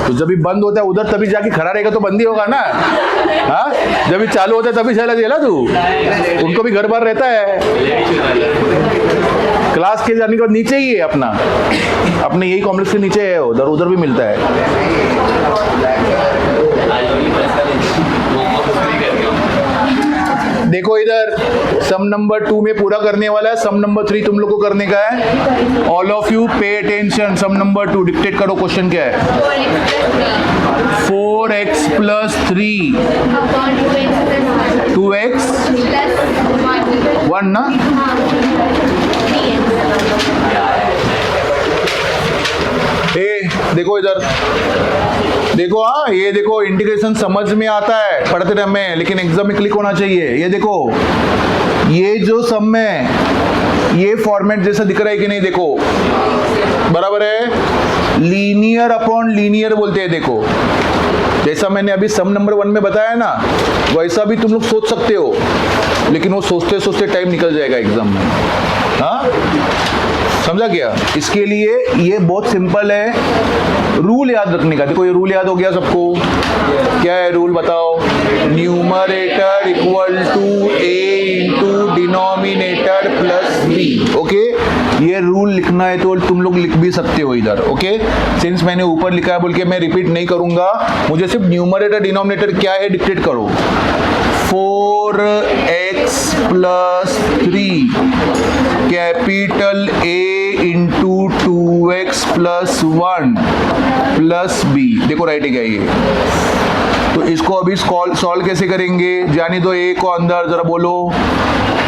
तो जब भी बंद होता है उधर तभी जाके खड़ा रहेगा तो बंद ही होगा ना। हाँ, जब भी चालू होता है तभी चला देगा तू। उनको भी घर बार रहता है। क्लास के जाने के बाद नीचे ही है अपने यही कॉम्प्लेक्स के नीचे है, उधर उधर भी मिलता है। देखो इधर सम नंबर 2 में पूरा करने वाला है, सम नंबर 3 तुम लोग को करने का है। All of you pay attention. Sum number 2 dictate करो, क्वेश्चन क्या है? 4x plus 3 2x 1 ना। देखो इधर देखो, हाँ ये देखो इंटीग्रेशन समझ में आता है पढ़ते टाइम में, लेकिन एग्जाम में क्लिक होना चाहिए। ये देखो ये जो सम में ये फॉर्मेट जैसा दिख रहा है कि नहीं? देखो बराबर है, लीनियर अपॉन लीनियर बोलते हैं। देखो जैसा मैंने अभी सम नंबर 1 में बताया ना, वैसा भी तुम लोग सोच सकते हो, लेकिन वो सोचते सोचते टाइम निकल जाएगा एग्जाम में। हाँ समझा क्या? इसके लिए ये बहुत सिंपल है, रूल याद रखने का। देखो ये रूल याद हो गया सबको? क्या है रूल बताओ? Numerator equal to a into denominator plus b. Okay, ये रूल लिखना है तो तुम लोग लिख भी सकते हो इधर। ओके, सिंस मैंने ऊपर लिखा है बोल के मैं रिपीट नहीं करूंगा, मुझे सिर्फ न्यूमरेटर डिनोमिनेटर क्या है डिक्टेट करो। 4x plus 3 capital A into 2x plus 1 plus b। देखो राइट है क्या ये? तो इसको अभी सॉल्व कैसे करेंगे? जाने दो a को अंदर, जरा बोलो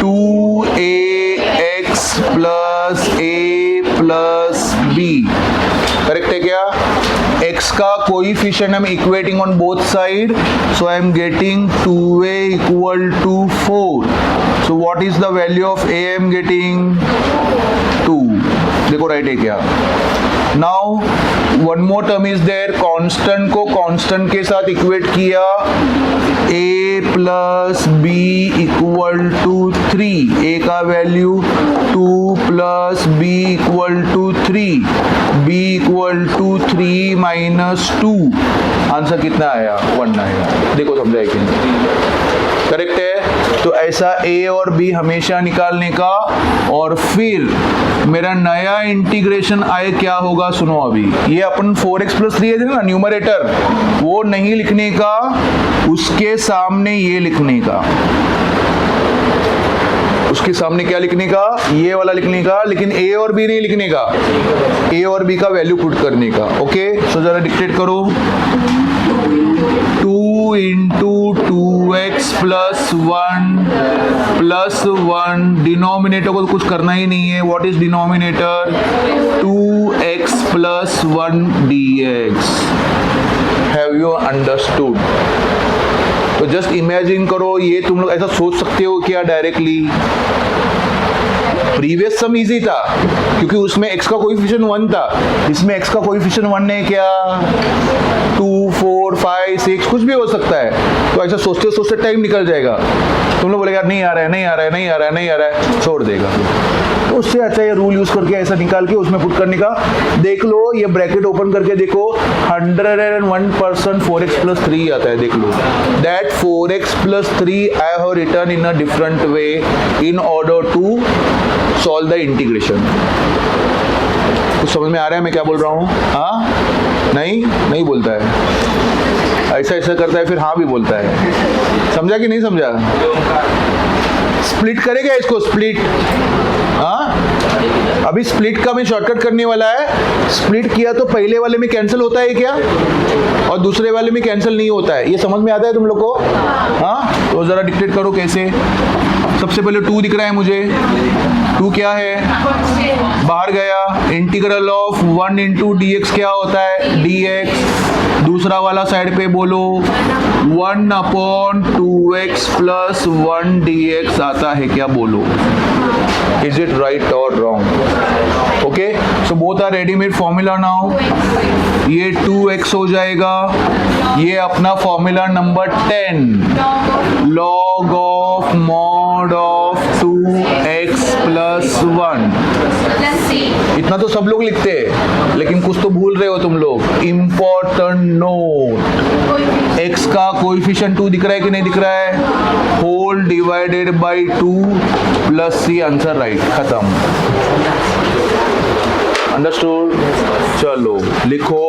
2ax plus a plus b। Correct है क्या? x का कोएफिशिएंट हम equating on both side, so I am getting 2a equal to 4। So what is the value of a? I am getting 2। देखो राइट है क्या? Now one more term is there, constant को constant के साथ equate किया, a plus b equal to 3। a का value 2 plus b equal to 3, b equal to 3 minus 2। Answer कितना आया? 1 आया। देखो समझा कि नहीं? करेक्ट है। तो ऐसा a और b हमेशा निकालने का, और फिर मेरा नया इंटीग्रेशन आए क्या होगा सुनो। अभी ये अपन 4x प्लस 3 है ना न्यूमरेटर, वो नहीं लिखने का, उसके सामने ये लिखने का। उसके सामने क्या लिखने का? ये वाला लिखने का, लेकिन a और b नहीं लिखने का, a और b का वैल्यू पुट करने का। ओके, सो जरा डिक्टेट करो 2 इंटू 2x प्लस 1 डिनोमिनेटर को तो कुछ करना ही नहीं है। What is denominator? 2x plus 1 dx। Have you understood? तो जस्ट इमेजिन करो, ये तुम लोग ऐसा सोच सकते हो क्या डायरेक्टली? प्रीवियस सम इजी था क्योंकि उसमें x का कोएफिशिएंट 1 था, इसमें x का कोएफिशिएंट 1 नहीं, क्या 2 4 5 6 कुछ भी हो सकता है। तो ऐसा सोचते सोचते टाइम निकल जाएगा। तुम लोग बोलेगा नहीं आ रहा है, नहीं आ रहा है, नहीं आ रहा है, नहीं आ रहा है, छोड़ देगा। तो उससे अच्छा ये रूल यूज करके ऐसा निकाल के उसमें पुट करने का। देख लो ये ब्रैकेट ओपन करके देखो, 101% 4x प्लस 3 आता है। देख लो that 4x plus 3 I have written in a different way in order to solve the integration. कुछ समझ में आ रहा है मैं क्या बोल रहा हूँ? हाँ नहीं बोलता है, ऐसा ऐसा करता है फिर हाँ भी बोलता है। समझा कि नहीं समझा? स्प्लिट करेगा इसको, स्प्लिट। हाँ अभी स्प्लिट का मैं शॉर्टकट करने वाला है। स्प्लिट किया तो पहले वाले में कैंसिल होता है क्या, और दूसरे वाले में कैंसिल नहीं होता है। ये समझ में आता है तुम लोग को? हाँ तो जरा डिक्टेट करो कैसे। सबसे पहले 2 दिख रहा है मुझे, 2 क्या है, बाहर गया। Integral of 1 into d x क्या होता है, dx। दूसरा वाला साइड पे बोलो 1 अपॉन 2x प्लस 1 dx आता है क्या, बोलो। इज इट राइट और wrong? Okay, so both are readymade formula now. ये 2x हो जाएगा, ये अपना formula number 10, log of mod of 2x plus 1। इतना तो सब लोग लिखते हैं, लेकिन कुछ तो भूल रहे हो तुम लोग। इम्पोर्टेंट नोट, x का कोएफिशिएंट 2 दिख रहा है कि नहीं दिख रहा है, whole divided by 2 plus c, answer right, खत्म। अंडरस्टूड? चलो लिखो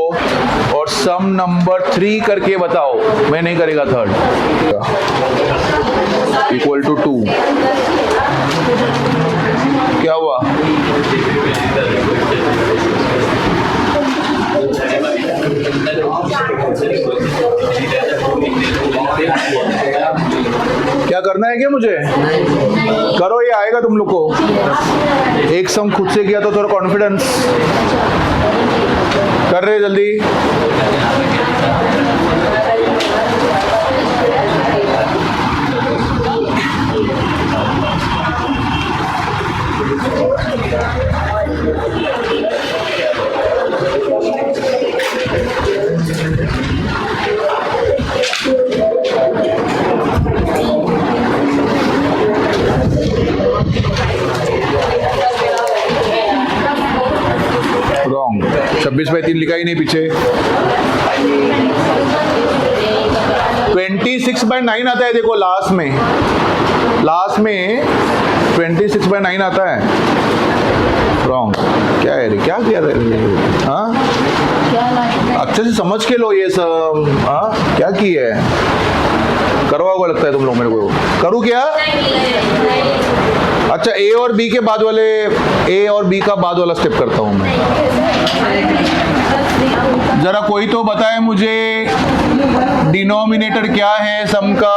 और सम नंबर 3 करके बताओ। मैं नहीं करेगा थर्ड। इक्वल टू 2 क्या हुआ, क्या करना है क्या मुझे? करो, ये आएगा तुम लोग को। एक सम खुद से किया तो थोड़ा कॉन्फिडेंस कर रहे, जल्दी। रॉन्ग, 26/3 लिखा ही नहीं पीछे। 26/9 आता है, देखो लास्ट में 26/9 आता है। रॉन्ग, क्या है रे, क्या किया रे? हाँ, अच्छे से समझ के लो ये सब। हाँ, क्या की है, करवा को लगता है तुम लोग मेरे को। करूँ क्या? अच्छा, ए और बी के बाद वाले, ए और बी का बाद वाला स्टेप करता हूं मैं। जरा कोई तो बताए मुझे डिनोमिनेटर क्या है सम का?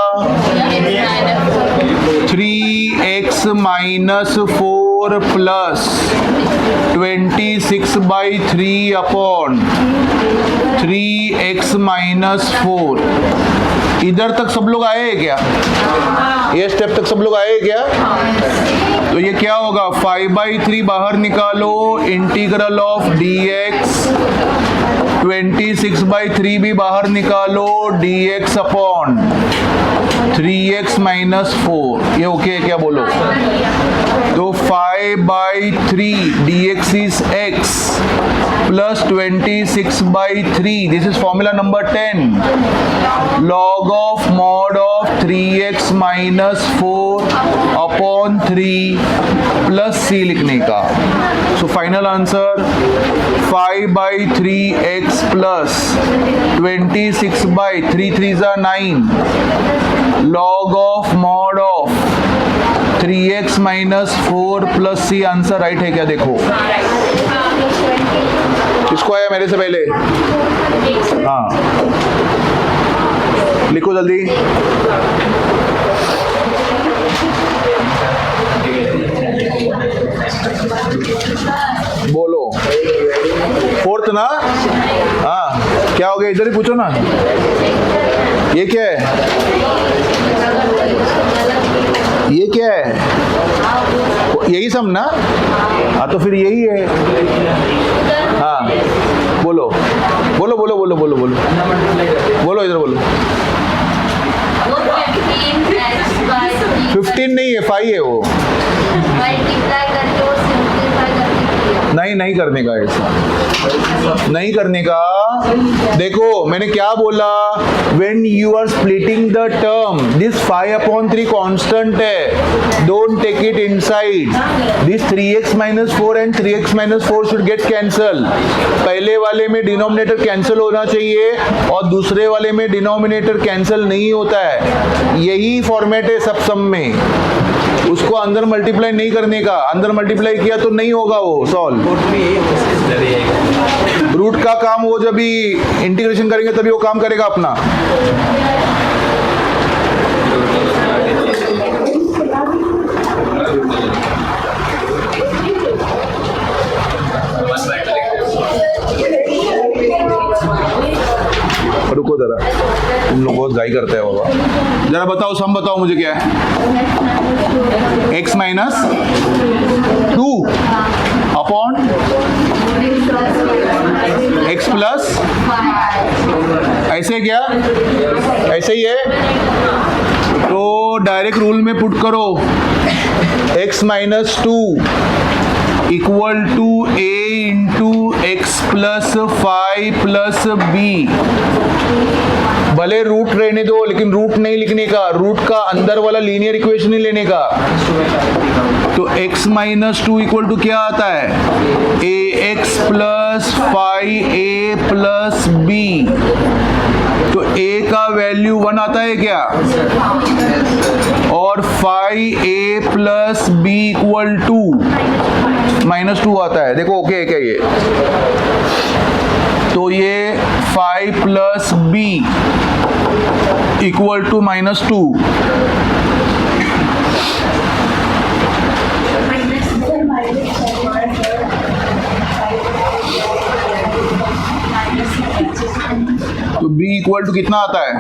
3x minus 4 plus 26/3 upon 3x minus 4। इधर तक सब लोग आए हैं क्या? ये स्टेप तक सब लोग आए हैं क्या? तो ये क्या होगा, 5/3 बाहर निकालो, इंटीग्रल ऑफ dx, 26/3 भी बाहर निकालो, dx अपॉन 3x माइनस 4। ये ओके है क्या, बोलो। तो 5/3 dx is x plus 26/3, this is formula number 10, log of mod of 3x minus 4 upon 3 plus c लिखने का। So final answer 5/3x plus 26/3, 3s are 9, log of mod of 3x minus 4 plus c, answer right है क्या, देखो। किसको आया मेरे से पहले? हाँ, लिखो जल्दी। बोलो, 4th ना? हाँ, क्या हो गया, इधर ही पूछो ना। ये क्या है, ये क्या है? यही सम ना? हाँ, तो फिर यही है। हाँ, बोलो बोलो बोलो बोलो बोलो बोलो बोलो, इधर बोलो। 15 नहीं है, 5 है वो। नहीं करने का, ऐसा नहीं करने का। देखो मैंने क्या बोला, when you are splitting the term, this 5/3 constant है, don't take it inside. This 3x minus 4 and 3x minus 4 should get cancel. पहले वाले में डिनोमिनेटर कैंसिल होना चाहिए और दूसरे वाले में डिनोमिनेटर कैंसिल नहीं होता है। यही फॉर्मेट है सब सम में। उसको अंदर मल्टीप्लाई नहीं करने का, अंदर मल्टीप्लाई किया तो नहीं होगा वो सॉल्व। रूट का काम वो जब भी इंटीग्रेशन करेंगे तभी वो काम करेगा अपना। देखो जरा, तुम लोग बहुत गाई करते हो बाबा। जरा बताओ, सम बताओ मुझे क्या है। x minus 2 upon x plus, ऐसे क्या, ऐसे ही है तो डायरेक्ट रूल में पुट करो, x minus 2 equal to a into x plus 5 plus b. भले रूट रहने दो, लेकिन रूट नहीं लिखने का, रूट का अंदर वाला लीनियर इक्वेशन ही लेने का। तो x माइनस 2 इक्वल टू क्या आता है, a x plus 5a plus b. तो a का वैल्यू 1 आता है क्या, और 5a plus B equal to -2 आता है। देखो ओके है क्या ये, तो ये 5 प्लस बी इक्वल टू -2। तो b इक्वल टू कितना आता है,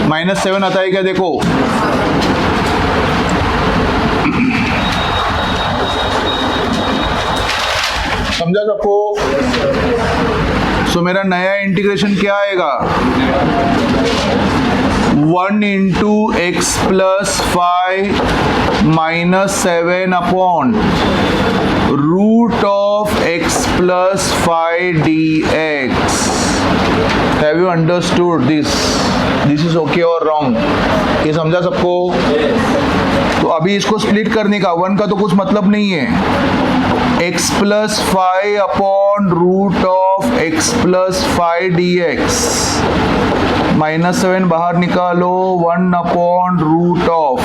-7 आता है क्या, देखो समझा सबको। सो मेरा नया इंटीग्रेशन क्या आएगा, 1 into x plus 5 minus 7 upon root of x plus 5 dx। Have you understood this? This is okay और रॉन्ग? ये समझा सबको? तो अभी इसको स्प्लिट करने का, 1 का तो कुछ मतलब नहीं है। x plus 5 upon root of x plus 5 dx, -7 बाहर निकालो, 1 upon root of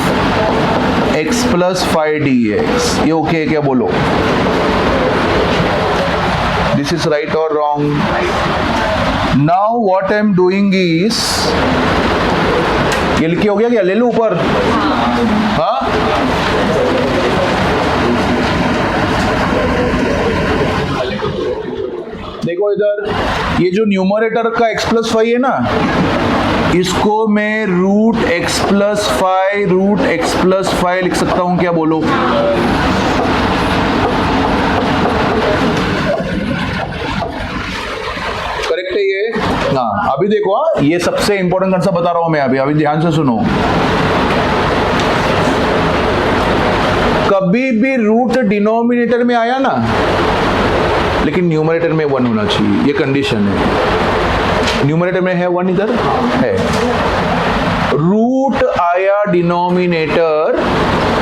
x plus 5 dx। ये ओके है क्या, बोलो दिस इज राइट और wrong? Now what I am doing is, ये लिखे हो गया क्या, ले लो ऊपर, हाँ देखो इधर, ये जो न्यूमरेटर का x प्लस 5 है ना, इसको मैं root x plus 5 root x plus 5 लिख सकता हूं क्या, बोलो? करेक्ट है ये? हाँ अभी देखो, ये सबसे इंपॉर्टेंट कंसेप्ट बता रहा हूं मैं अभी ध्यान से सुनो। कभी भी रूट डिनोमिनेटर में आया ना, लेकिन न्यूमरेटर में 1 होना चाहिए, ये कंडीशन है। न्यूमरेटर में है 1, इधर है। रूट आया डिनोमिनेटर,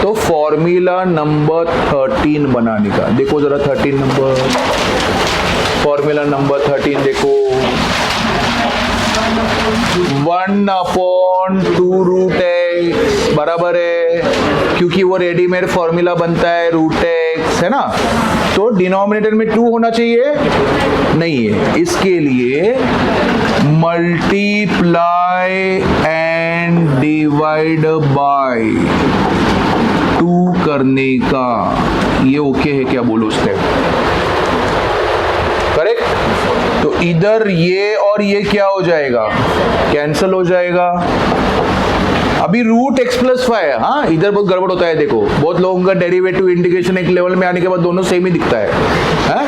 तो फॉर्मूला नंबर 13 बनाने का। देखो जरा 13 नंबर, फॉर्मूला नंबर 13 देखो, 1 अपॉन 2 रूट एक्स बराबर है, क्योंकि वो रेडीमेड फॉर्मूला बनता है रूट एक्स, है ना। तो डिनोमिनेटर में 2 होना चाहिए, नहीं है, इसके लिए मल्टीप्लाई एंड डिवाइड बाय 2 करने का। ये ओके है क्या, बोलो स्टेप? करेक्ट। तो इधर ये और ये क्या हो जाएगा, कैंसल हो जाएगा। अभी रूट x प्लस 5, हाँ इधर बहुत गड़बड़ होता है। देखो बहुत लोगों का डेरिवेटिव इंटीग्रेशन एक लेवल में आने के बाद दोनों सेम ही दिखता है, हाँ?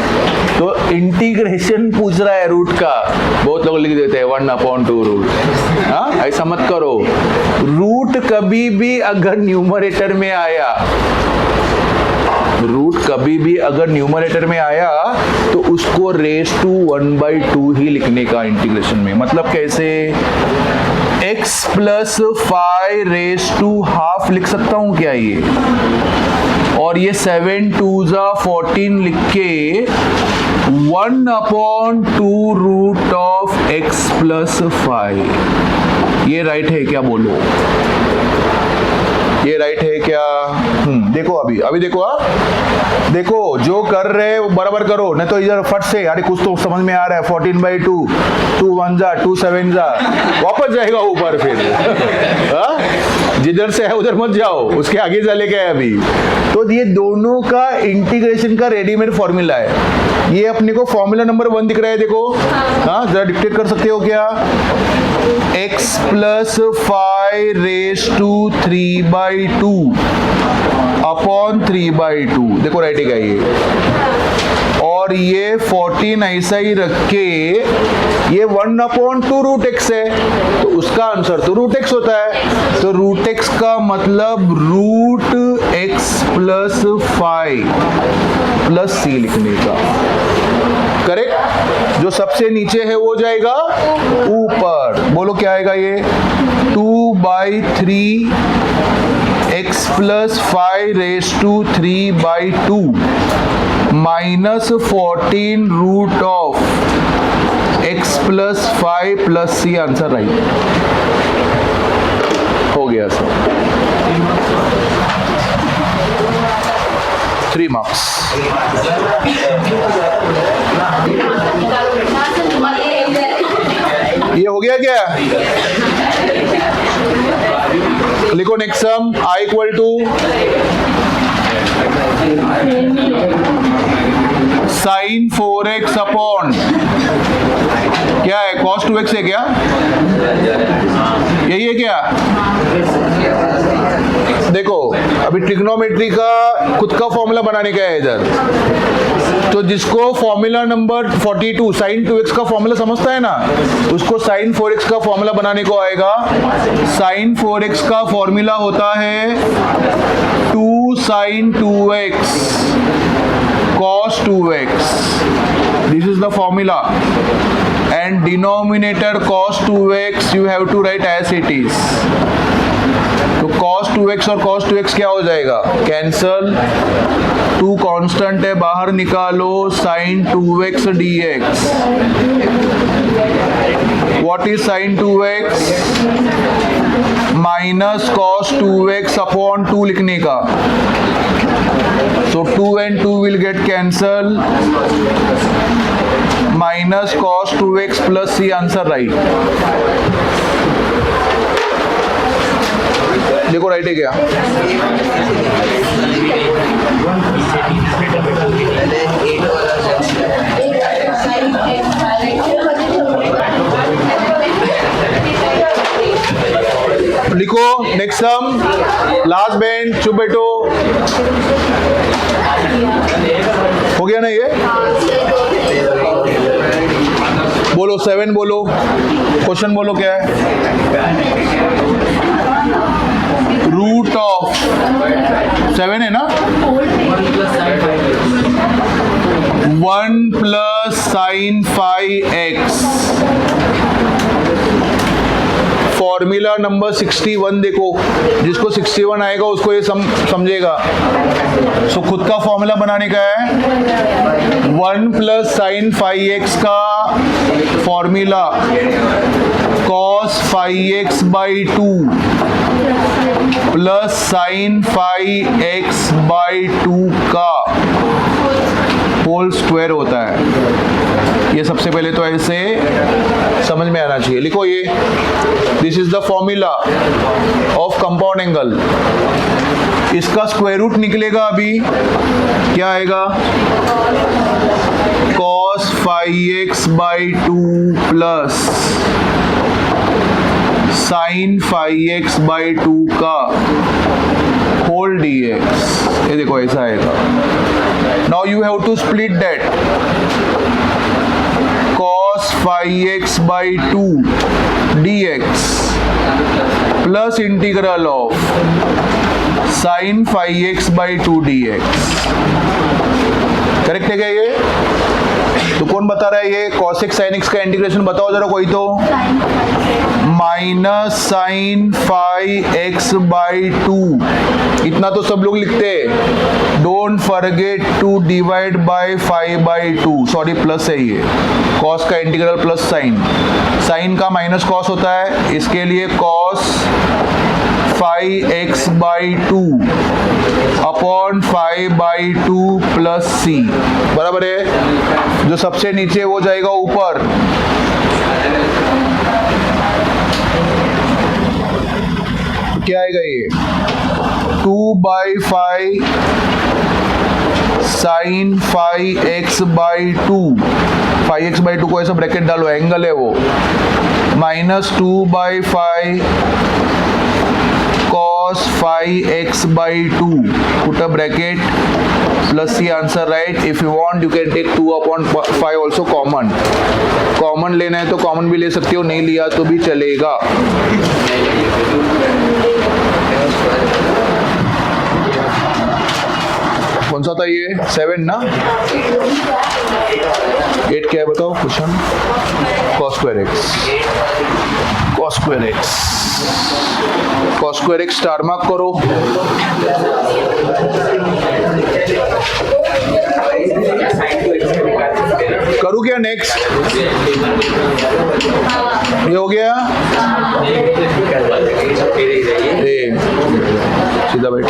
तो इंटीग्रेशन पूछ रहा है रूट का, बहुत लोग लिख देते हैं 1 अपॉन 2 रूट, हाँ ऐसा मत करो। रूट कभी भी अगर न्यूमरेटर में आया, रूट कभी भी अगर न्यूमरेटर में आया तो उसको रेस टू 1/2 ही लिखने का इंटीग्रेशन में। मतलब कैसे, x plus 5 raise to half लिख सकता हूं क्या ये, और ये 7 2 14 लिख के 1 upon 2 root of x plus 5, ये राइट है क्या, बोलो? ये राइट है क्या? देखो अभी देखो, देखो जो कर रहे हैं वो बराबर करो, नहीं तो इधर फट से अरे कुछ तो समझ में आ रहा है 14/2 2 1 जा 2 7 जा वापस जाएगा ऊपर फिर जिधर से है उधर मत जाओ, उसके आगे चले गए अभी। तो ये दोनों का इंटीग्रेशन का रेडीमेड फॉर्मूला है। ये अपने को फॉर्मूला नंबर 1 दिख रहा है, देखो जरा डिक्टेट कर सकते हो क्या? x + 5 raised to 3/2 अपॉन 3/2, देखो राइट है क्या ये? और ये 14 ऐसा ही रख के ये 1/2 √x है, तो उसका आंसर तो √x होता है। तो √x का मतलब √x + 5 + c लिखने का, करेक्ट। जो सबसे नीचे है वो जाएगा ऊपर। बोलो क्या आएगा ये? 2/3 x + 5 raised to 3/2 minus 14 √x + 5 + c, answer right हो गया सर। 3 marks। ये हो गया क्या? लिखो next sum, i = sin 4x upon क्या है? cos 2x है क्या? यही है क्या? देखो अभी ट्रिग्नोमेट्री का खुद का फॉर्मूला बनाने का है इधर, तो जिसको फॉर्मूला नंबर 42 sin 2x का फॉर्मूला समझता है ना, उसको sin 4x का फॉर्मूला बनाने को आएगा। sin 4x का फॉर्मूला होता है 2 sin 2x cos 2x, this is the formula, and denominator cos 2x you have to write as it is। तो cos 2x और cos 2x क्या हो जाएगा? कैंसल, 2 कांस्टेंट है बाहर निकालो, sin 2x dx। What is sin 2x? Minus cos 2x upon 2 लिखने का, so 2 and 2 will get cancel, minus cos 2x plus c, answer right. देखो राइट है क्या? लिखो नेक्स्ट सम, लास्ट बेंच, चुप बैठो। हो गया ना ये? बोलो 7 बोलो, क्वेश्चन बोलो क्या है? √7 है ना? 1 + sin 5x, फॉर्मूला नंबर 61 देखो, जिसको 61 आएगा उसको ये समझेगा। सो खुद का फॉर्मूला बनाने का है। 1 + sin 5x का formula cos 5x/2 plus sin 5x/2 का होल स्क्वायर होता है। ये सबसे पहले तो ऐसे समझ में आना चाहिए। लिखो ये, this is the formula of compound angle. इसका स्क्वायर रूट निकलेगा अभी, क्या आएगा? cos 5x/2 plus sin 5x/2 का होल dx। ये देखो ऐसा आएगा। Now you have to split that, cos 5x/2 dx plus integral of sin 5x/2 dx। Correct है क्या ये? तो कौन बता रहा है ये? cos x sin x का इंटीग्रेशन बताओ जरा कोई तो। माइनस sin 5x/2, इतना तो सब लोग लिखते हैं। Don't forget to divide by 5/2, sorry plus है ये, cos का इंटीग्रल प्लस sin, sin का माइनस cos होता है, इसके लिए cos 5x/2 upon 5/2 plus c, बराबर है। जो सबसे नीचे वो जाएगा ऊपर, क्या आएगा ये 2/5 sin 5x/2, 5x/2 को ऐसा ब्रैकेट डालो, एंगल है वो, minus 2/5 cos 5x/2, put a bracket plus the answer, right? If you want you can take 2/5 also common, common लेना है तो कॉमन भी ले सकते हो, नहीं लिया तो भी चलेगा। कौन सा था ये 7 ना, 8 क्या है बताओ question, cos square x, cos square x, cos square x star mark करो। करूँ क्या नेक्स्ट, ये हो गया, सीधा बैठ,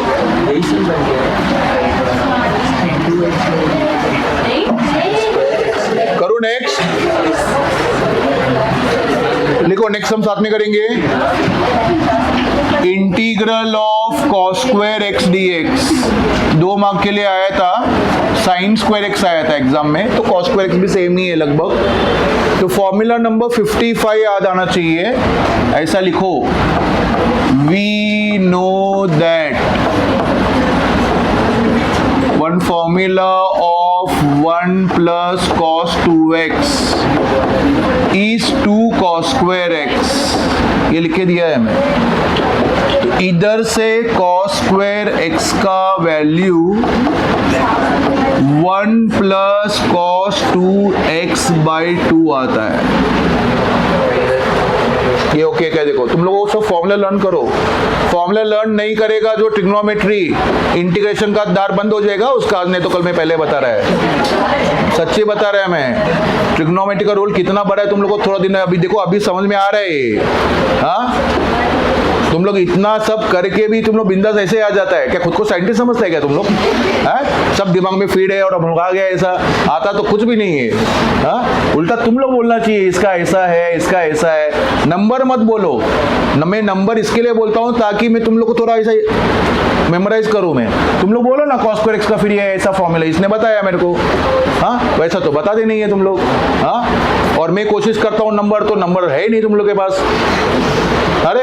करो नेक्स्ट, लिखो नेक्स्ट हम साथ में करेंगे। Integral of cos square x dx 2 mark के लिए आया था, sin स्क्वायर x आया था एग्जाम में, तो cos स्क्वायर x भी सेम ही है लगभग। तो फॉर्मूला नंबर 55 याद आना चाहिए, ऐसा लिखो, we know that one formula of 1 plus cos 2x is 2 cos square x, ये लिख के दिया है हमें। तो इधर से cos स्क्वायर x का वैल्यू 1 प्लस cos 2x/2 आता है। ये ओके क्या, देखो तुम लोगों को सब फॉर्मूला लर्न करो, फॉर्मूला लर्न नहीं करेगा जो ट्रिग्नोमेट्री इंटीग्रेशन का द्वार बंद हो जाएगा उसका, आज नहीं तो कल मैं पहले बता रहा है, सच्ची बता रहा है मैं। ट्रिग्नोमेट्री का रोल कितना बड़ा है तुम लोग को थोड़ा दिन अभी देखो, अभी समझ में आ रहा है। हाँ, तुम लोग इतना सब करके भी तुम लोग बिंदास ऐसे आ जाता है क्या, खुद को साइंटिस्ट समझता है क्या तुम लोग? सब दिमाग में फीड है और अब आ गया, ऐसा आता तो कुछ भी नहीं है। हाँ, उल्टा तुम लोग बोलना चाहिए इसका ऐसा है, इसका ऐसा है। नंबर मत बोलो, मैं नंबर इसके लिए बोलता हूँ ताकि मैं तुम लोग को थोड़ा ऐसा मेमोराइज करूँ। मैं तुम लोग बोलो ना cos स्क्वायर x का फिर ये ऐसा फॉर्मूला इसने बताया मेरे को, हाँ वैसा तो बताते नहीं है तुम लोग। हाँ, और मैं कोशिश करता हूँ नंबर, तो नंबर है ही नहीं तुम लोग के पास। अरे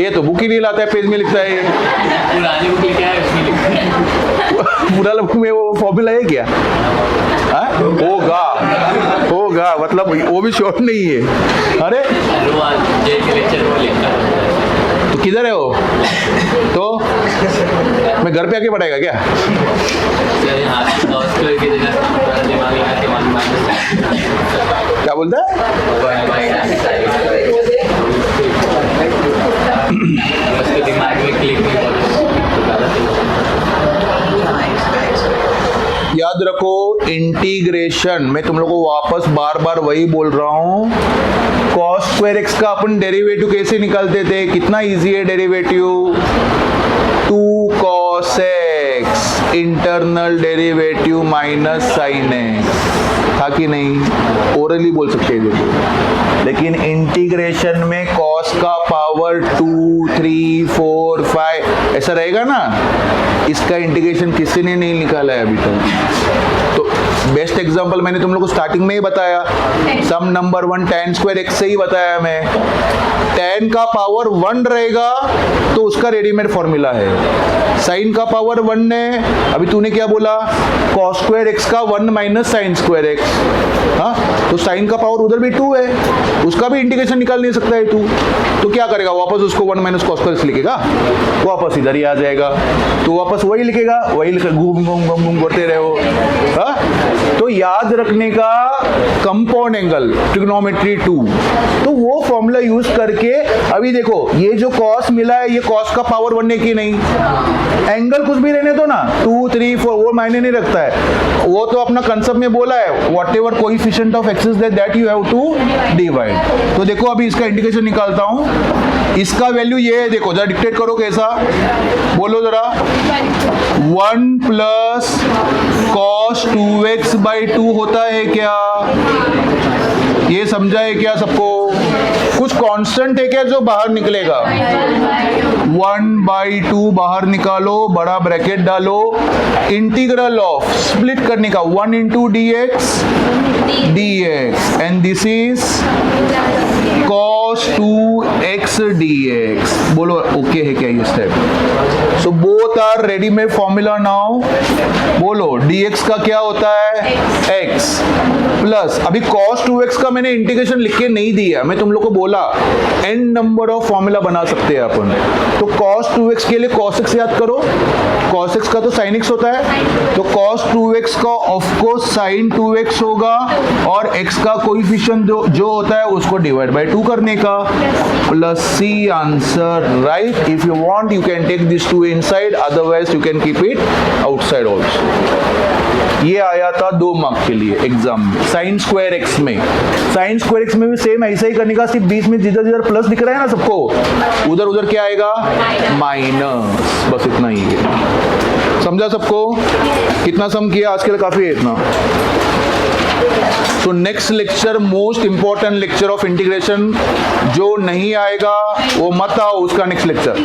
ये तो बुक ही नहीं लाता है, पेज में लिखता है, पुरानी बुक लिखा है उसमें लिखा है, पूरा बुक में वो फॉर्मूला है क्या? होगा होगा, मतलब वो भी शॉर्ट नहीं है। अरे तो किधर है वो? तो मैं घर पे आके पढ़ाएगा क्या? क्या बोलता है? दिमाग में क्लिक याद रखो इंटीग्रेशन, मैं तुम लोगों को वापस बार बार वही बोल रहा हूँ, cos स्क्वायर x का अपन डेरिवेटिव कैसे निकालते थे, कितना इजी है derivative, 2 cos x internal derivative minus sine x, था कि नहीं? ओरली बोल सकते हैं देखो, लेकिन इंटीग्रेशन में cos का पावर 2, 3, 4, 5 ऐसा रहेगा ना, इसका इंटीग्रेशन किसी ने नहीं निकाला है अभी तक। तो बेस्ट एग्जांपल मैंने तुम लोग को स्टार्टिंग में ही बताया, सम नंबर 1 tan स्क्वायर x से ही बताया मैं, tan का पावर 1 रहेगा तो उसका रेडीमेड फॉर्मूला है, साइन का पावर 1 है, अभी तूने क्या बोला, cos स्क्वायर x का 1 माइनस साइन स्क्वायर x, हाँ तो साइन का पावर उधर भी 2 है, उसका भी इंटीग्रेशन निकाल नहीं सकता है तू, तो क्या करेगा, वापस उसको 1 माइनस cos स्क्वायर x लिखेगा, वापस इधर ही आ जाएगा, तो वापस वही लिखेगा, वही घूम घूम घूम घूम करते रहे हो। हाँ तो याद रखने का कंपाउंड एंगल ट्रिग्नोमेट्री 2, तो वो फॉर्मूला यूज करके अभी देखो ये जो कॉस मिला है ये कॉस का पावर बनने की नहीं, एंगल कुछ भी रहने दो ना 2 3 4 वो मायने नहीं रखता है, वो तो अपना कंसेप्ट में बोला है whatever coefficient of x is that you have to divide. तो देखो अभी इसका इंटीग्रेशन निकालता हूं, इसका वैल्यू ये है, देखो जरा डिक्टेट करो कैसा, बोलो जरा 1 प्लस कॉस 2x/2 होता है क्या, ये समझा है क्या सबको? कुछ कांस्टेंट है क्या जो बाहर निकलेगा? 1/2 बाहर निकालो, बड़ा ब्रैकेट डालो, इंटीग्रल ऑफ स्प्लिट करने का 1 into dx and this is cos 2x dx। बोलो ओके है क्या ये step? So both are readymade formula now. बोलो dx का क्या होता है? x प्लस अभी cos 2x का मैंने इंटीग्रेशन लिख के नहीं दिया, मैं तुम लोग को बोला n नंबर ऑफ फॉर्मूला बना सकते हैं अपन। तो cos 2x के लिए cos x याद करो, cos x का तो sin x होता है, तो cos 2x का ऑफ कोर्स sin 2x होगा और x का कोएफिशिएंट जो होता है उसको डिवाइड बाय 2 करने का, plus c answer right. If you want you can take this 2 inside, otherwise you can keep it outside also. ये आया था 2 मार्क के लिए एग्जाम में। साइन स्क्वायर एक्स में, साइन स्क्वायर एक्स में भी सेम ऐसा ही करने का, सिर्फ बीच में जिधर जिधर प्लस दिख रहा है ना सबको, उधर उधर क्या आएगा? माइनस। बस इतना ही है, समझा सबको? कितना सम किया आज के लिए? काफी है इतना। तो next lecture most important lecture of integration, जो नहीं आएगा वो मत आओ, उसका नेक्स्ट लेक्चर।